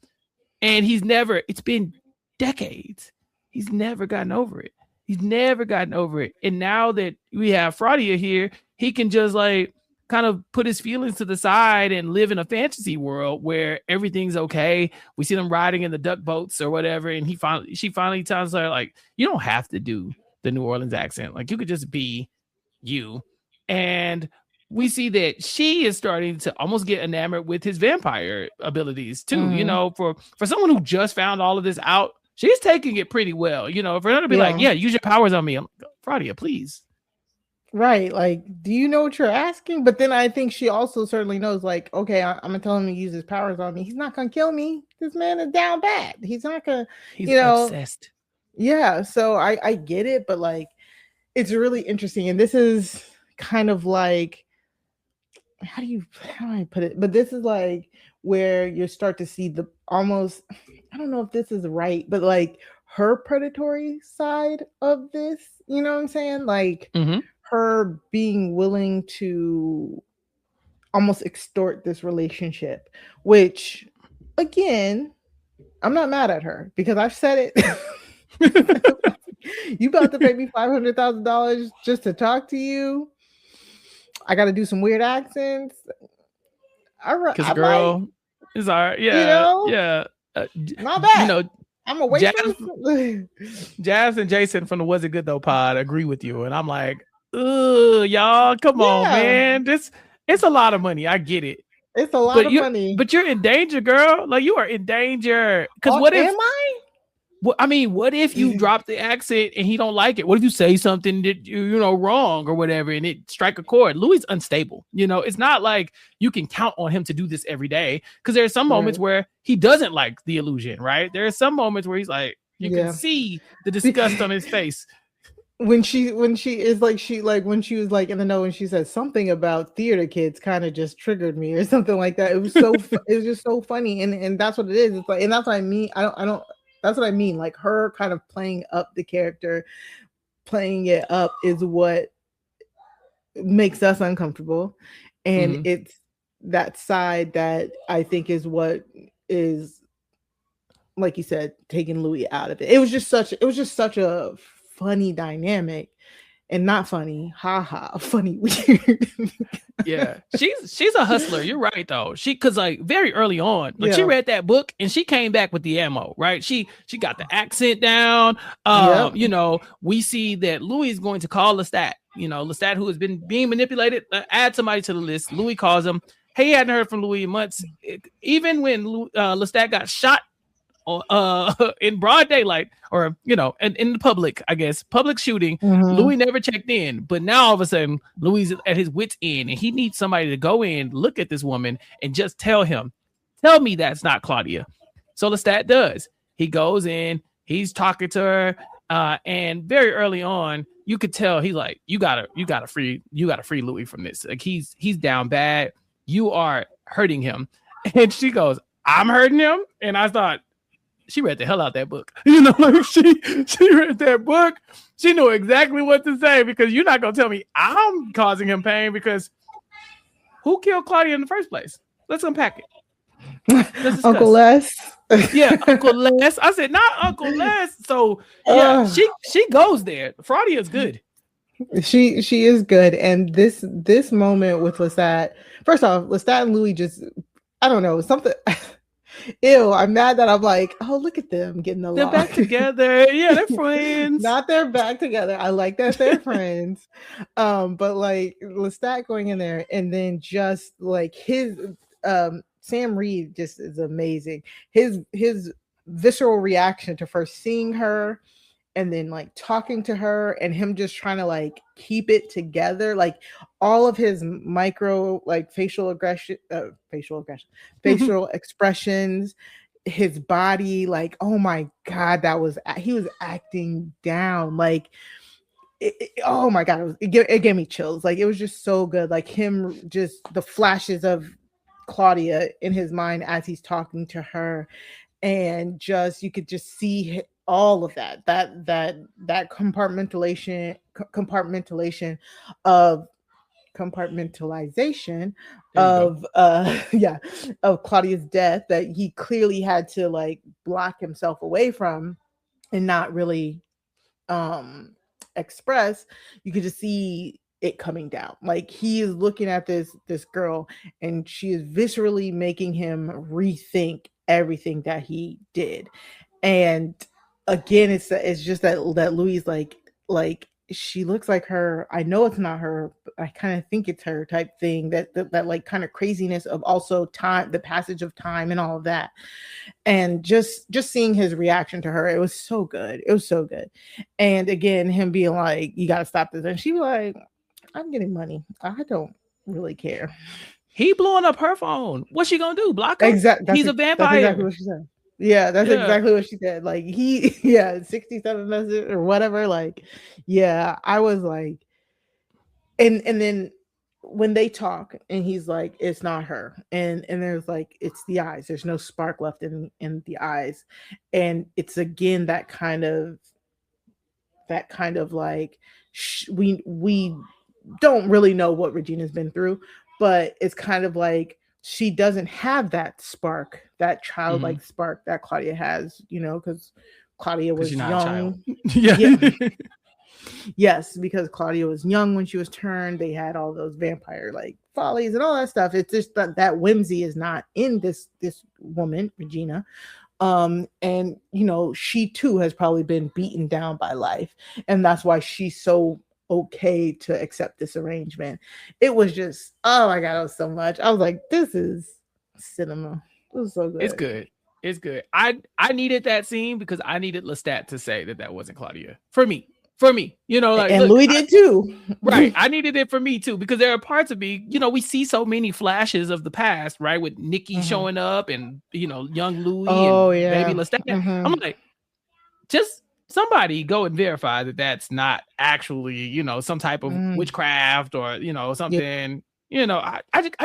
it's been decades. He's never gotten over it. And now that we have Fraudia here, he can just like kind of put his feelings to the side and live in a fantasy world where everything's okay. We see them riding in the duck boats or whatever. And she finally tells her, like, you don't have to do the New Orleans accent. Like, you could just be you. And we see that she is starting to almost get enamored with his vampire abilities too. Mm-hmm. You know, for someone who just found all of this out, she's taking it pretty well. You know, for her to be like, yeah, use your powers on me. I'm like, Fraudia, please. Right. Like, do you know what you're asking? But then I think she also certainly knows, like, okay, I'm going to tell him to use his powers on me. He's not going to kill me. This man is down bad. He's not going to, you know, obsessed. Yeah. So I get it, but like, it's really interesting. And this is kind of like, how do I put it? But this is like where you start to see the almost, I don't know if this is right, but like her predatory side of this, you know what I'm saying? Like, her being willing to almost extort this relationship, which again, I'm not mad at her because I've said it. You about to pay me $500,000 just to talk to you? I got to do some weird accents. Because girl, it's all right. Yeah, you know? Not bad. You know, I'm a waitress. Jazz and Jason from the Was It Good Though pod agree with you, and I'm like, ugh, y'all, come on, man. It's a lot of money. I get it. It's a lot of money. But you're in danger, girl. Like, you are in danger. Because what if? Am I? I mean, what if you drop the accent and he don't like it? What if you say something that you know wrong or whatever, and it strike a chord? Louis unstable. You know, it's not like you can count on him to do this every day. Because there are some moments where he doesn't like the illusion, right? There are some moments where he's like, you can see the disgust on his face. When she was like in the know and she said something about theater kids kind of just triggered me or something like that. It was so it was just so funny, and that's what it is. It's like, and that's what I mean. I don't. That's what I mean. Like, her kind of playing up the character, playing it up is what makes us uncomfortable, and it's that side that I think is what is, like you said, taking Louis out of it. It was just such a funny dynamic, and not funny, funny weird. Yeah, she's a hustler. You're right though. Because like very early on, like she read that book and she came back with the ammo, right? She got the accent down. You know, we see that Louis is going to call Lestat. You know, Lestat, who has been being manipulated, add somebody to the list. Louis calls him. Hey, he hadn't heard from Louis in months. Even when Lestat got shot in broad daylight, or you know, in the public, I guess, public shooting, Louis never checked in. But now all of a sudden, Louis is at his wit's end, and he needs somebody to go in, look at this woman, and just tell me that's not Claudia. So Lestat does. He goes in, he's talking to her, and very early on, you could tell he's like, you gotta free Louis from this. Like, he's down bad. You are hurting him. And she goes, I'm hurting him. And I thought, she read the hell out that book. You know, like she read that book. She knew exactly what to say, because you're not going to tell me I'm causing him pain, because who killed Claudia in the first place? Let's unpack it. Uncle Les. Yeah, Uncle Les. I said, not Uncle Les. So yeah, she goes there. Fraudia is good. She is good. And this moment with Lestat, first off, Lestat and Louis just, I don't know, something. Ew, I'm mad that I'm like, oh, look at them getting along. They're back together. Yeah, they're friends. Not they're back together. I like that they're friends. But like Lestat going in there, and then just like his Sam Reed just is amazing. His visceral reaction to first seeing her and then like talking to her and him just trying to like keep it together, like all of his micro like facial expressions, his body, like, oh my God, he was acting down. Like, oh my God, it gave me chills. Like, it was just so good. Like him, just the flashes of Claudia in his mind as he's talking to her. And just, you could just see all of that compartmentalization of of Claudia's death, that he clearly had to like block himself away from and not really express. You could just see it coming down. Like, he is looking at this girl and she is viscerally making him rethink everything that he did. And again, it's just that Louis like she looks like her. I know it's not her, but I kind of think it's her type thing. That like kind of craziness of also time, the passage of time and all of that. And just seeing his reaction to her, it was so good. It was so good. And again, him being like, you got to stop this. And she was like, I'm getting money. I don't really care. He blowing up her phone. What's she gonna do? Block her? Exactly. He's a vampire. That's exactly what she said. Yeah, that's exactly what she said. Like, 67 message or whatever. Like, yeah, I was like, and then when they talk and he's like, it's not her, and there's like, it's the eyes. There's no spark left in the eyes, and it's again that kind of like we don't really know what Regina's been through, but it's kind of like she doesn't have that spark, that childlike spark that Claudia has, because Claudia was young. Yes, because Claudia was young when she was turned. They had all those vampire like follies and all that stuff. It's just that whimsy is not in this woman, Regina. And she too has probably been beaten down by life, and that's why she's so okay to accept this arrangement. It was just, oh my God, it was so much. I was like, this is cinema. It was so good. It's good. I needed that scene because I needed Lestat to say that wasn't Claudia for me. Like, and Louis did too. Right. I needed it for me too, because there are parts of me, we see so many flashes of the past, right? With Nikki showing up and, young Louis and baby Lestat. I'm like, just somebody go and verify that that's not actually, some type of witchcraft or, something, I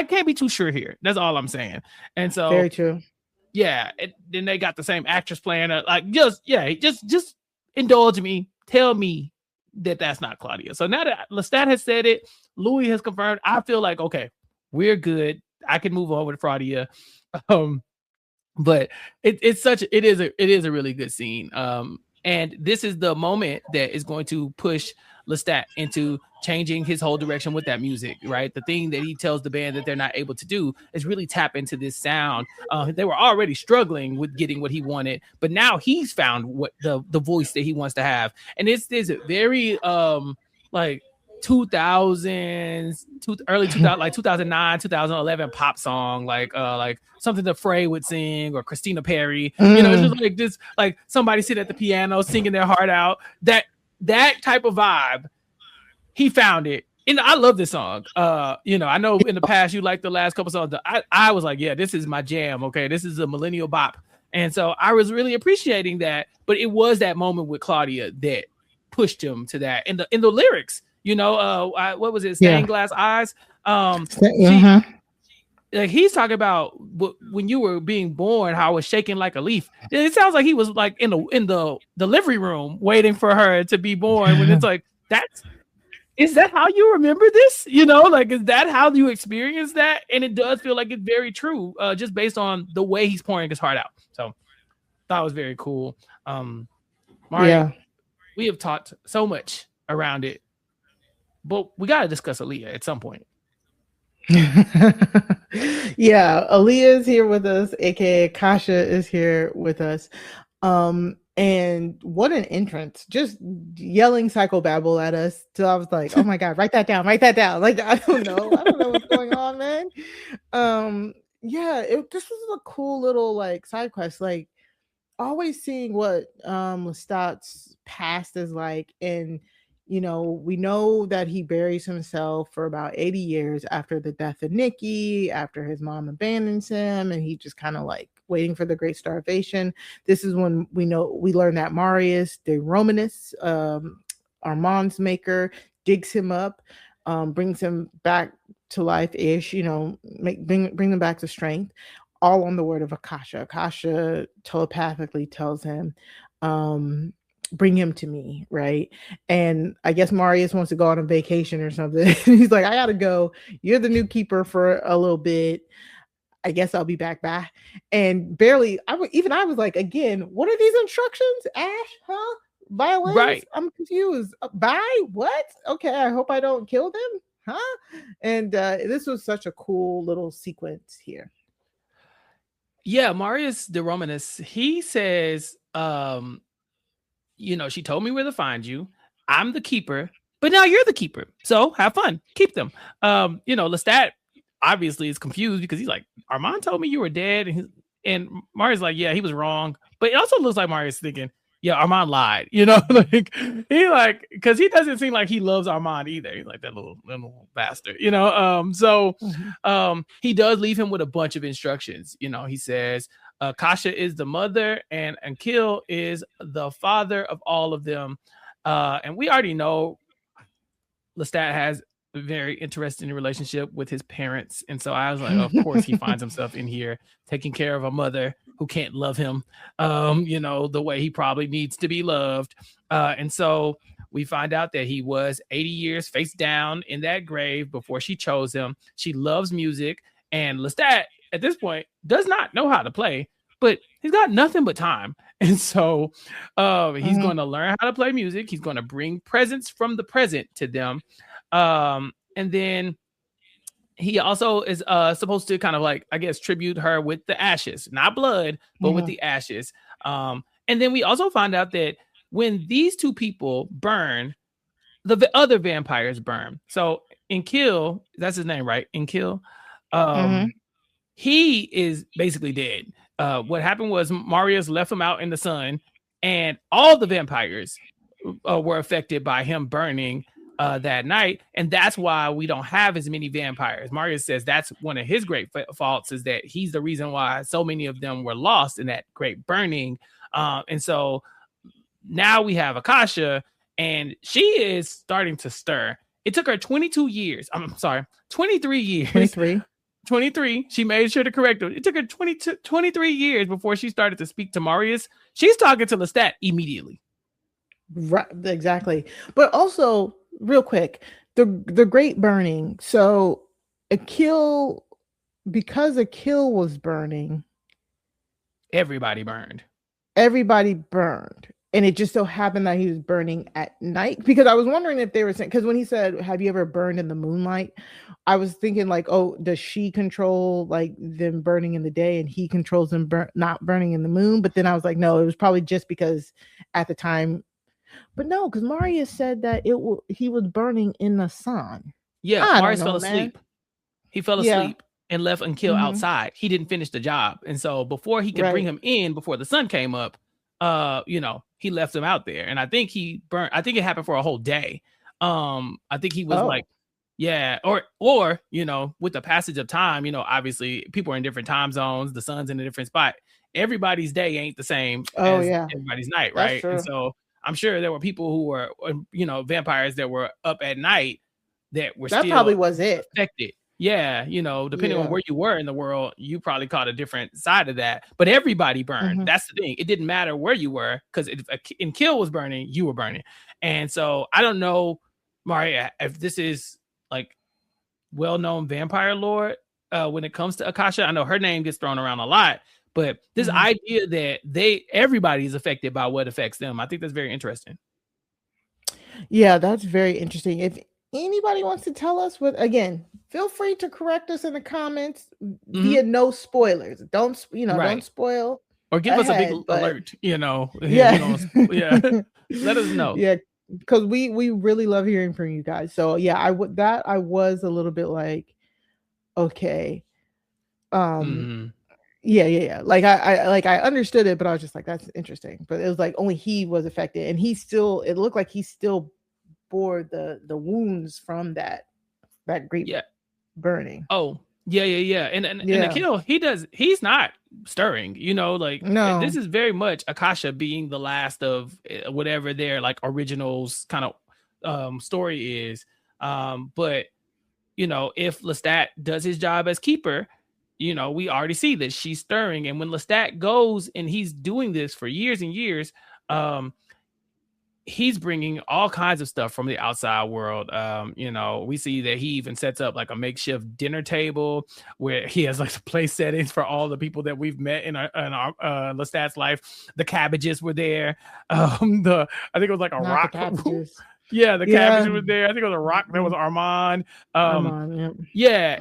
can't be too sure here. That's all I'm saying. And so very true. Yeah. Then they got the same actress playing it. Like, just indulge me. Tell me that that's not Claudia. So now that Lestat has said it, Louis has confirmed, I feel like, okay, we're good. I can move on with Claudia. But it is a really good scene. And this is the moment that is going to push Lestat into changing his whole direction with that music, right? The thing that he tells the band that they're not able to do is really tap into this sound. They were already struggling with getting what he wanted, but now he's found what the voice that he wants to have. And it's this very like 2000s, early 2000, like 2009, 2011 pop song, like something that Frey would sing or Christina Perry. It's just like this, like somebody sit at the piano singing their heart out. That type of vibe. He found it. And I love this song. I know in the past you liked the last couple songs. I was like, yeah, this is my jam. Okay, this is a millennial bop. And so I was really appreciating that. But it was that moment with Claudia that pushed him to that. And the lyrics, what was it? Stained glass eyes. Like he's talking about when you were being born, how I was shaking like a leaf. It sounds like he was like in the delivery room waiting for her to be born. When it's like, is that how you remember this? Like, is that how you experience that? And it does feel like it's very true, just based on the way he's pouring his heart out. So that was very cool. Mari, we have talked so much around it, but we got to discuss Aaliyah at some point. Aaliyah is here with us, aka Kasha is here with us. And what an entrance, just yelling psychobabble at us till I was like, oh my God, write that down. Like, I don't know what's going on, man. This was a cool little like side quest. Like, always seeing what Lestat's past is like, and we know that he buries himself for about 80 years after the death of Nikki, after his mom abandons him, and he just kind of like waiting for the great starvation. This is when we learn that Marius de Romanus, Armand's maker, digs him up, brings him back to life-ish, bring them back to strength, all on the word of Akasha. Akasha telepathically tells him, bring him to me, right? And I guess Marius wants to go on a vacation or something. He's like, I gotta go. You're the new keeper for a little bit. I guess I'll be back. And barely, I was like, again, what are these instructions? Ash, huh? Violins? Right. I'm confused. Bye? What? Okay, I hope I don't kill them, huh? And this was such a cool little sequence here. Yeah, Marius de Romanus, he says, she told me where to find you. I'm the keeper, but now you're the keeper. So have fun. Keep them. Lestat obviously is confused because he's like, Armand told me you were dead. And Marius like, yeah, he was wrong. But it also looks like Marius thinking, yeah, Armand lied, because he doesn't seem like he loves Armand either. He's like that little bastard, he does leave him with a bunch of instructions. He says, Kasha is the mother and Ankil is the father of all of them. And we already know Lestat has a very interesting relationship with his parents. And so I was like, of course he finds himself in here taking care of a mother who can't love him, the way he probably needs to be loved. And so we find out that he was 80 years face down in that grave before she chose him. She loves music, and Lestat at this point does not know how to play, but he's got nothing but time. And so he's going to learn how to play music. He's going to bring presents from the present to them. And then he also is supposed to kind of like, I guess, tribute her with the ashes, not blood, but with the ashes. And then we also find out that when these two people burn, the other vampires burn. So Ankil, that's his name, right? Ankil. He is basically dead. What happened was Marius left him out in the sun, and all the vampires were affected by him burning that night, and that's why we don't have as many vampires. Marius says that's one of his great faults, is that he's the reason why so many of them were lost in that great burning. And so now we have Akasha, and she is starting to stir. It took her 23 years. 23. She made sure to correct her. It took her 23 years before she started to speak to Marius. She's talking to Lestat immediately. Right, exactly. But also, real quick, the great burning. So because Ankil was burning, everybody burned. And it just so happened that he was burning at night, because I was wondering if they were saying, because when he said, have you ever burned in the moonlight? I was thinking like, oh, does she control like them burning in the day and he controls them not burning in the moon? But then I was like, no, it was probably just because at the time. But no, because Marius said that he was burning in the sun. Yeah, Marius fell asleep. He fell asleep and left Ankil outside. He didn't finish the job. And so before he could bring him in, before the sun came up, he left him out there. And I think he burned, I think it happened for a whole day. I think he was like, yeah, or with the passage of time, obviously people are in different time zones, the sun's in a different spot. Everybody's day ain't the same as everybody's night, right? And so I'm sure there were people who were, vampires that were up at night that were still probably was it affected. Yeah, depending on where you were in the world, you probably caught a different side of that. But everybody burned. That's the thing. It didn't matter where you were, because if Ankil was burning, you were burning. And so I don't know, Maria, if this is like well-known vampire lore when it comes to Akasha. I know her name gets thrown around a lot, but this idea that everybody is affected by what affects them, I think that's very interesting. Yeah, that's very interesting. If anybody wants to tell us again, feel free to correct us in the comments via no spoilers. Don't spoil. Or give us a big alert, Yeah. Let us know. Yeah, because we really love hearing from you guys. So yeah, I was a little bit like, okay. Yeah. Like I understood it, but I was just like, that's interesting. But it was like only he was affected, and it looked like he still bore the wounds from that great burning. Oh, yeah. And Akil, he's not stirring, like No. this is very much Akasha being the last of whatever their like originals kind of story is. But if Lestat does his job as keeper, we already see that she's stirring. And when Lestat goes and he's doing this for years and years, he's bringing all kinds of stuff from the outside world. We see that he even sets up like a makeshift dinner table where he has like the place settings for all the people that we've met in our Lestat's life. The cabbages were there. I think it was like a rock. Yeah, the cabbages were there. I think it was a rock. There was Armand. Yeah,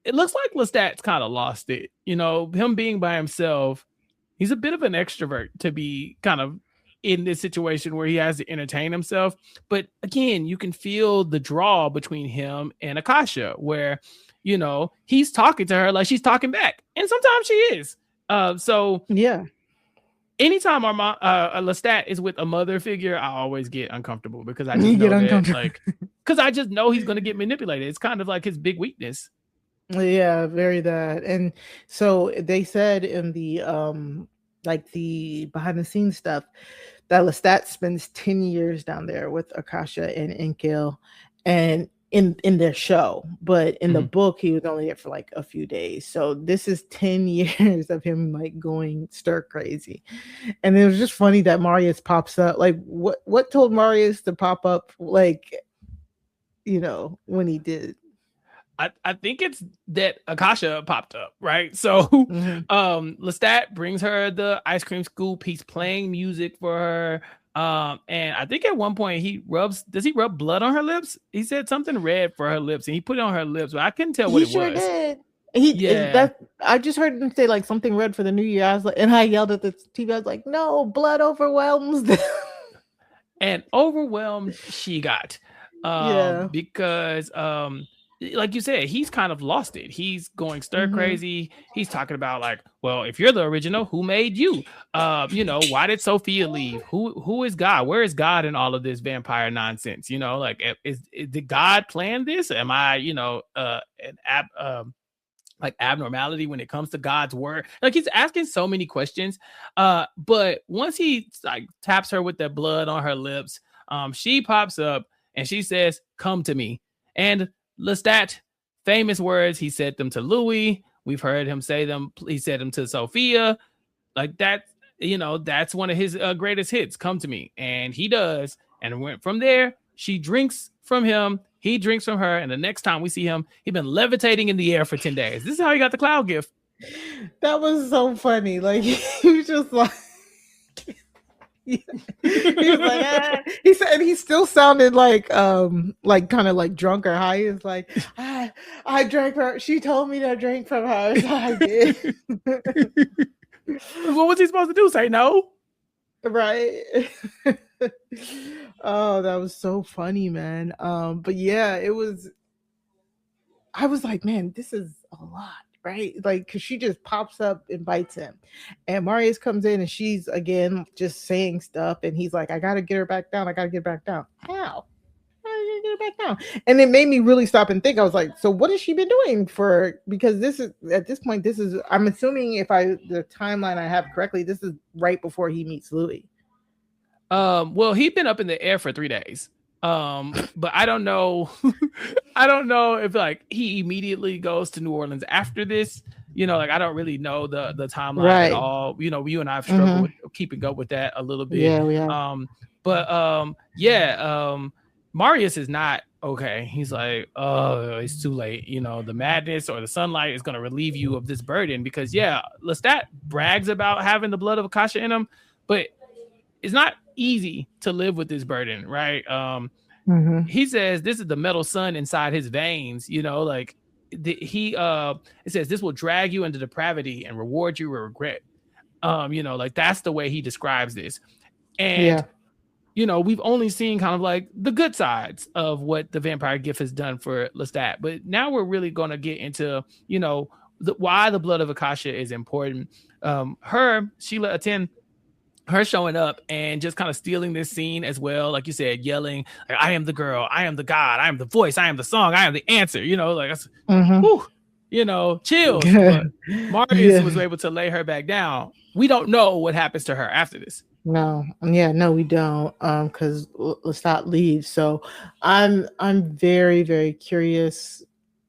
it looks like Lestat's kind of lost it. Him being by himself, he's a bit of an extrovert to be kind of in this situation where he has to entertain himself. But again, you can feel the draw between him and Akasha, where, he's talking to her like she's talking back. And sometimes she is. So yeah. Anytime Lestat is with a mother figure, I always get uncomfortable because I just know because I just know he's going to get manipulated. It's kind of like his big weakness. Yeah, very that. And so they said in the the behind the scenes stuff that Lestat spends 10 years down there with Akasha and Enkil and in their show, but in the book he was only there for like a few days. So this is 10 years of him like going stir crazy. And it was just funny that Marius pops up. Like what told Marius to pop up like when he did? I think it's that Akasha popped up, right? So Lestat brings her the ice cream scoop. He's playing music for her. And I think at one point does he rub blood on her lips? He said something red for her lips and he put it on her lips, but I couldn't tell what it was. Did. I just heard him say like something red for the new year. I was like, and I yelled at the TV. I was like, no, blood overwhelms them. And overwhelmed she got. Because like you said, he's kind of lost it. He's going stir crazy. He's talking about like, well, if you're the original, who made you? Why did Sophia leave? Who is God? Where is God in all of this vampire nonsense? Did God plan this? Am I, like abnormality when it comes to God's word? Like he's asking so many questions. But once he like taps her with that blood on her lips, she pops up and she says, "Come to me." And Lestat, famous words, he said them to Louis. We've heard him say them. He said them to Sophia. Like that, that's one of his greatest hits, "Come to me." And he does. And went from there. She drinks from him. He drinks from her. And the next time we see him, he's been levitating in the air for 10 days. This is how he got the cloud gift. That was so funny. Like he was just like, he was like, he said, and he still sounded like kind of like drunk or high. He was like, I drank her. She told me to drink from her, so I did. What was he supposed to do? Say no? Right. Oh, that was so funny, man. But yeah, I was like, man, this is a lot. Right, like because she just pops up and bites him, and Marius comes in and she's again just saying stuff, and he's like, I gotta get her back down. How are you gonna get her back down? And it made me really stop and think. I was like, so what has she been doing because this is at this point, I'm assuming if the timeline I have correctly, this is right before he meets Louis. Well, he'd been up in the air for 3 days. But I don't know. I don't know if like he immediately goes to New Orleans after this. Like I don't really know the timeline at all. You and I have struggled with keeping up with that a little bit. Yeah, we have. Marius is not okay. He's like, oh, it's too late. The madness or the sunlight is going to relieve you of this burden because Lestat brags about having the blood of Akasha in him, but it's not easy to live with this burden, right? He says this is the metal sun inside his veins, it says this will drag you into depravity and reward you with regret. Like that's the way he describes this. And we've only seen kind of like the good sides of what the vampire gift has done for Lestat, but now we're really going to get into why the blood of Akasha is important. Sheila Aten, her showing up and just kind of stealing this scene as well, like you said, yelling, like, I am the girl, I am the god, I am the voice, I am the song, I am the answer, like whew, chills. But Marius was able to lay her back down. We don't know what happens to her after this. No, we don't, because Lestat leaves. So I'm very, very curious.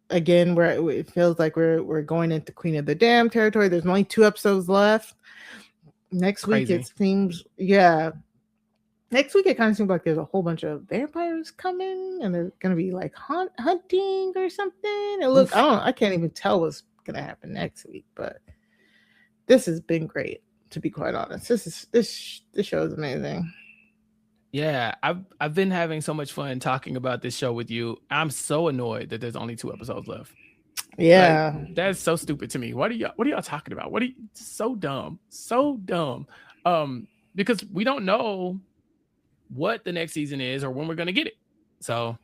Again, where it feels like we're going into Queen of the Damned territory. There's only 2 episodes left. Next week it seems, next week it kind of seems like there's a whole bunch of vampires coming, and they're gonna be like hunting or something. And look, I can't even tell what's gonna happen next week, but this has been great, to be quite honest. This show is amazing. Yeah, I've been having so much fun talking about this show with you. I'm so annoyed that there's only 2 episodes left. Yeah, like, that's so stupid to me. What are y'all talking about? So dumb, because we don't know what the next season is or when we're gonna get it. So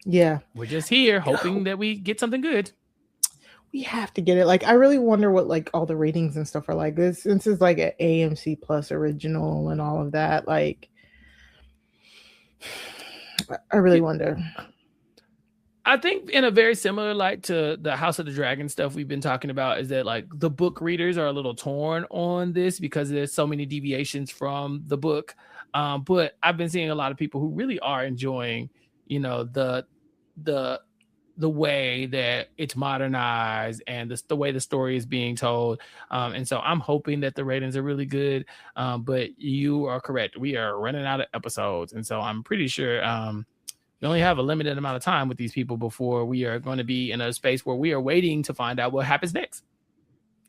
yeah, we're just here hoping that we get something good. We have to get it. Like, I really wonder what like all the ratings and stuff are like. This since it's like an AMC Plus original and all of that. Like, I really wonder. I think in a very similar light to the House of the Dragon stuff we've been talking about is that like the book readers are a little torn on this because there's so many deviations from the book. But I've been seeing a lot of people who really are enjoying, the way that it's modernized and the way the story is being told. And so I'm hoping that the ratings are really good. But you are correct. We are running out of episodes. And so I'm pretty sure we only have a limited amount of time with these people before we are going to be in a space where we are waiting to find out what happens next.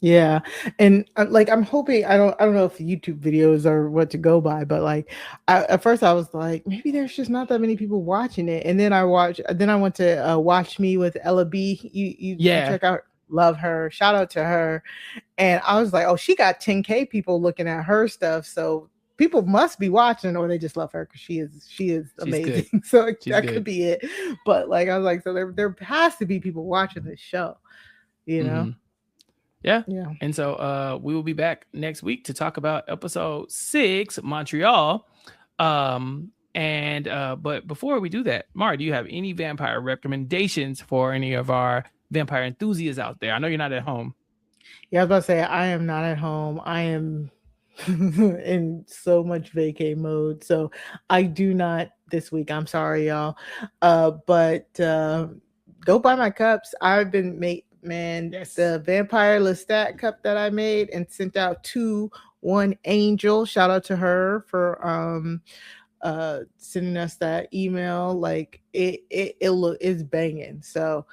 Yeah. And like, I'm hoping, I don't know if YouTube videos are what to go by, but like, at first I was like, maybe there's just not that many people watching it. And then I went to Watch Me with Ella B. You check out, love her. Shout out to her. And I was like, oh, she got 10K people looking at her stuff. So people must be watching, or they just love her because she is amazing. Good. So that could be it. But like, I was like, so there has to be people watching this show, Mm-hmm. Yeah. And so we will be back next week to talk about episode 6, Montreal. But before we do that, Mari, do you have any vampire recommendations for any of our vampire enthusiasts out there? I know you're not at home. Yeah, I was about to say, I am not at home. I am in so much vacay mode, so I do not this week. I'm sorry, y'all. But go buy my cups. I've been the Vampire Lestat cup that I made and sent out to one Angel. Shout out to her for sending us that email. Like it's banging. So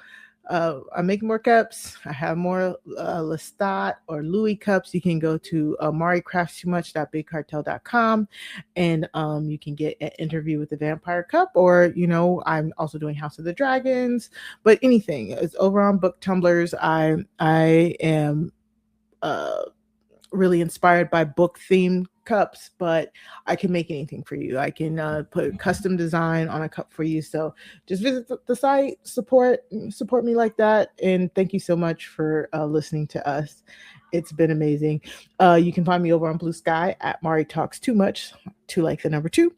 I'm making more cups. I have more Lestat or Louis cups. You can go to maricraftstoomuch.bigcartel.com and you can get an interview with the Vampire Cup, or I'm also doing House of the Dragons, but anything. It's over on Book Tumblers. I am really inspired by book themed cups, but I can make anything for you. I can put custom design on a cup for you. So just visit the site, support me like that. And thank you so much for listening to us. It's been amazing. You can find me over on Blue Sky at Mari Talks Too Much, 2 like the number 2,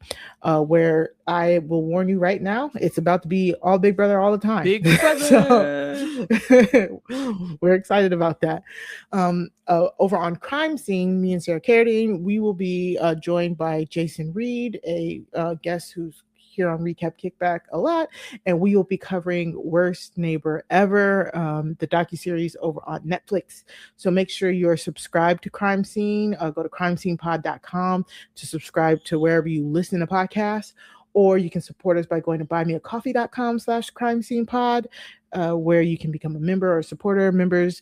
where I will warn you right now, it's about to be all Big Brother all the time. Big Brother. So, we're excited about that. Over on Crime Scene, me and Sarah Carradine, we will be joined by Jason Reed, a guest who's here on Recap Kickback a lot, and we will be covering Worst Neighbor Ever, the docuseries over on Netflix. So make sure you're subscribed to Crime Scene. Go to crimescenepod.com to subscribe to wherever you listen to podcasts, or you can support us by going to buymeacoffee.com/crimescenepod, where you can become a member or a supporter. Members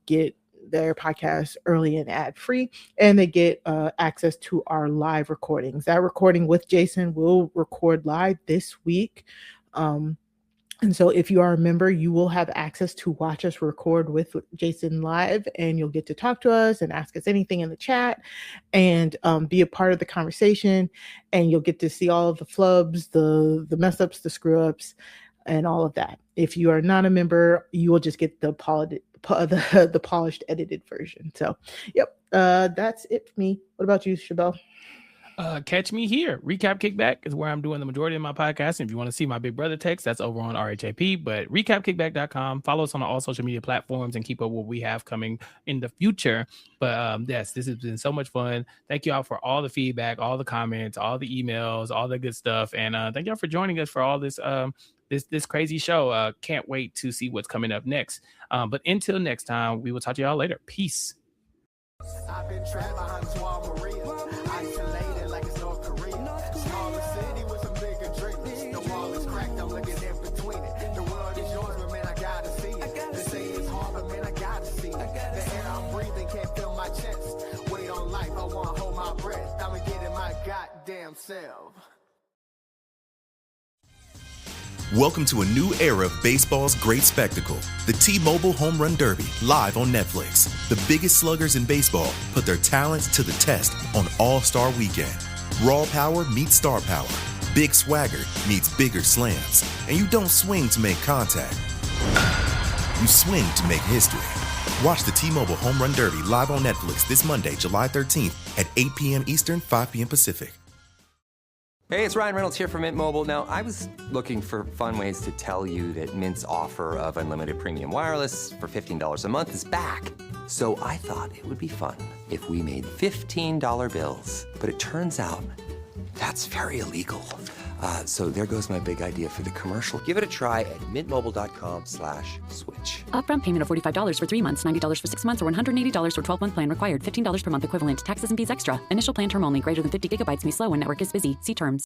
get their podcast early and ad-free, and they get access to our live recordings. That recording with Jason will record live this week. And so if you are a member, you will have access to watch us record with Jason live, and you'll get to talk to us and ask us anything in the chat and be a part of the conversation. And you'll get to see all of the flubs, the mess ups, the screw ups, and all of that. If you are not a member, you will just get the the polished edited version. So, yep, that's it for me. What about you, Chappell? Catch me here. Recap Kickback is where I'm doing the majority of my podcast. And if you want to see my big brother text, that's over on RHAP. But recapkickback.com. Follow us on all social media platforms and keep up what we have coming in the future. But yes, this has been so much fun. Thank you all for all the feedback, all the comments, all the emails, all the good stuff. And thank y'all for joining us for all this this crazy show. Can't wait to see what's coming up next. But until next time, we will talk to y'all later. Peace. I've been trapped behind Swamp Maria, isolated like it's North Korea. Smaller city with some bigger dreams. The wall is cracked, I'm looking in between it. The world is yours, but man, I gotta see it. They say it's hard, but man, I gotta see it. The air I'm breathing can't feel my chest. Wait on life, I wanna hold my breath. I'ma get in my goddamn self. Welcome to a new era of baseball's great spectacle, the T-Mobile Home Run Derby, live on Netflix. The biggest sluggers in baseball put their talents to the test on All-Star Weekend. Raw power meets star power. Big swagger meets bigger slams. And you don't swing to make contact. You swing to make history. Watch the T-Mobile Home Run Derby live on Netflix this Monday, July 13th at 8 p.m. Eastern, 5 p.m. Pacific. Hey, it's Ryan Reynolds here from Mint Mobile. Now, I was looking for fun ways to tell you that Mint's offer of unlimited premium wireless for $15 a month is back. So I thought it would be fun if we made $15 bills. But it turns out that's very illegal. So there goes my big idea for the commercial. Give it a try at mintmobile.com/switch. Upfront payment of $45 for 3 months, $90 for 6 months, or $180 for 12-month plan required. $15 per month equivalent. Taxes and fees extra. Initial plan term only. Greater than 50 gigabytes may slow when network is busy. See terms.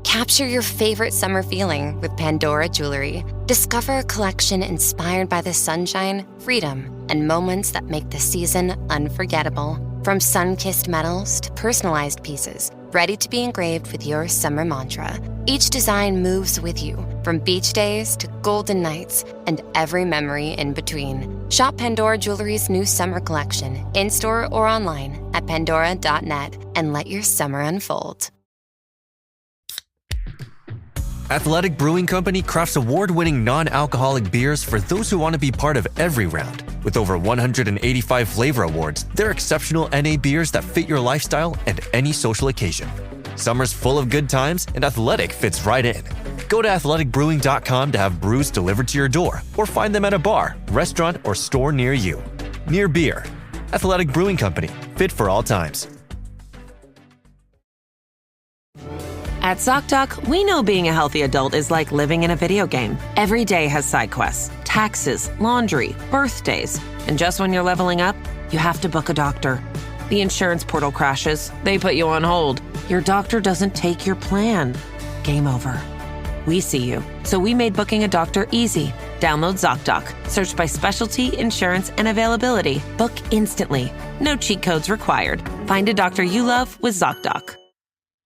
Capture your favorite summer feeling with Pandora Jewelry. Discover a collection inspired by the sunshine, freedom, and moments that make the season unforgettable. From sun-kissed metals to personalized pieces, ready to be engraved with your summer mantra. Each design moves with you, from beach days to golden nights and every memory in between. Shop Pandora Jewelry's new summer collection, in-store or online at pandora.net, and let your summer unfold. Athletic Brewing Company crafts award-winning non-alcoholic beers for those who want to be part of every round. With over 185 flavor awards, they're exceptional NA beers that fit your lifestyle and any social occasion. Summer's full of good times, and Athletic fits right in. Go to athleticbrewing.com to have brews delivered to your door, or find them at a bar, restaurant, or store near you. Near beer. Athletic Brewing Company. Fit for all times. At ZocDoc, we know being a healthy adult is like living in a video game. Every day has side quests, taxes, laundry, birthdays. And just when you're leveling up, you have to book a doctor. The insurance portal crashes. They put you on hold. Your doctor doesn't take your plan. Game over. We see you. So we made booking a doctor easy. Download ZocDoc. Search by specialty, insurance, and availability. Book instantly. No cheat codes required. Find a doctor you love with ZocDoc.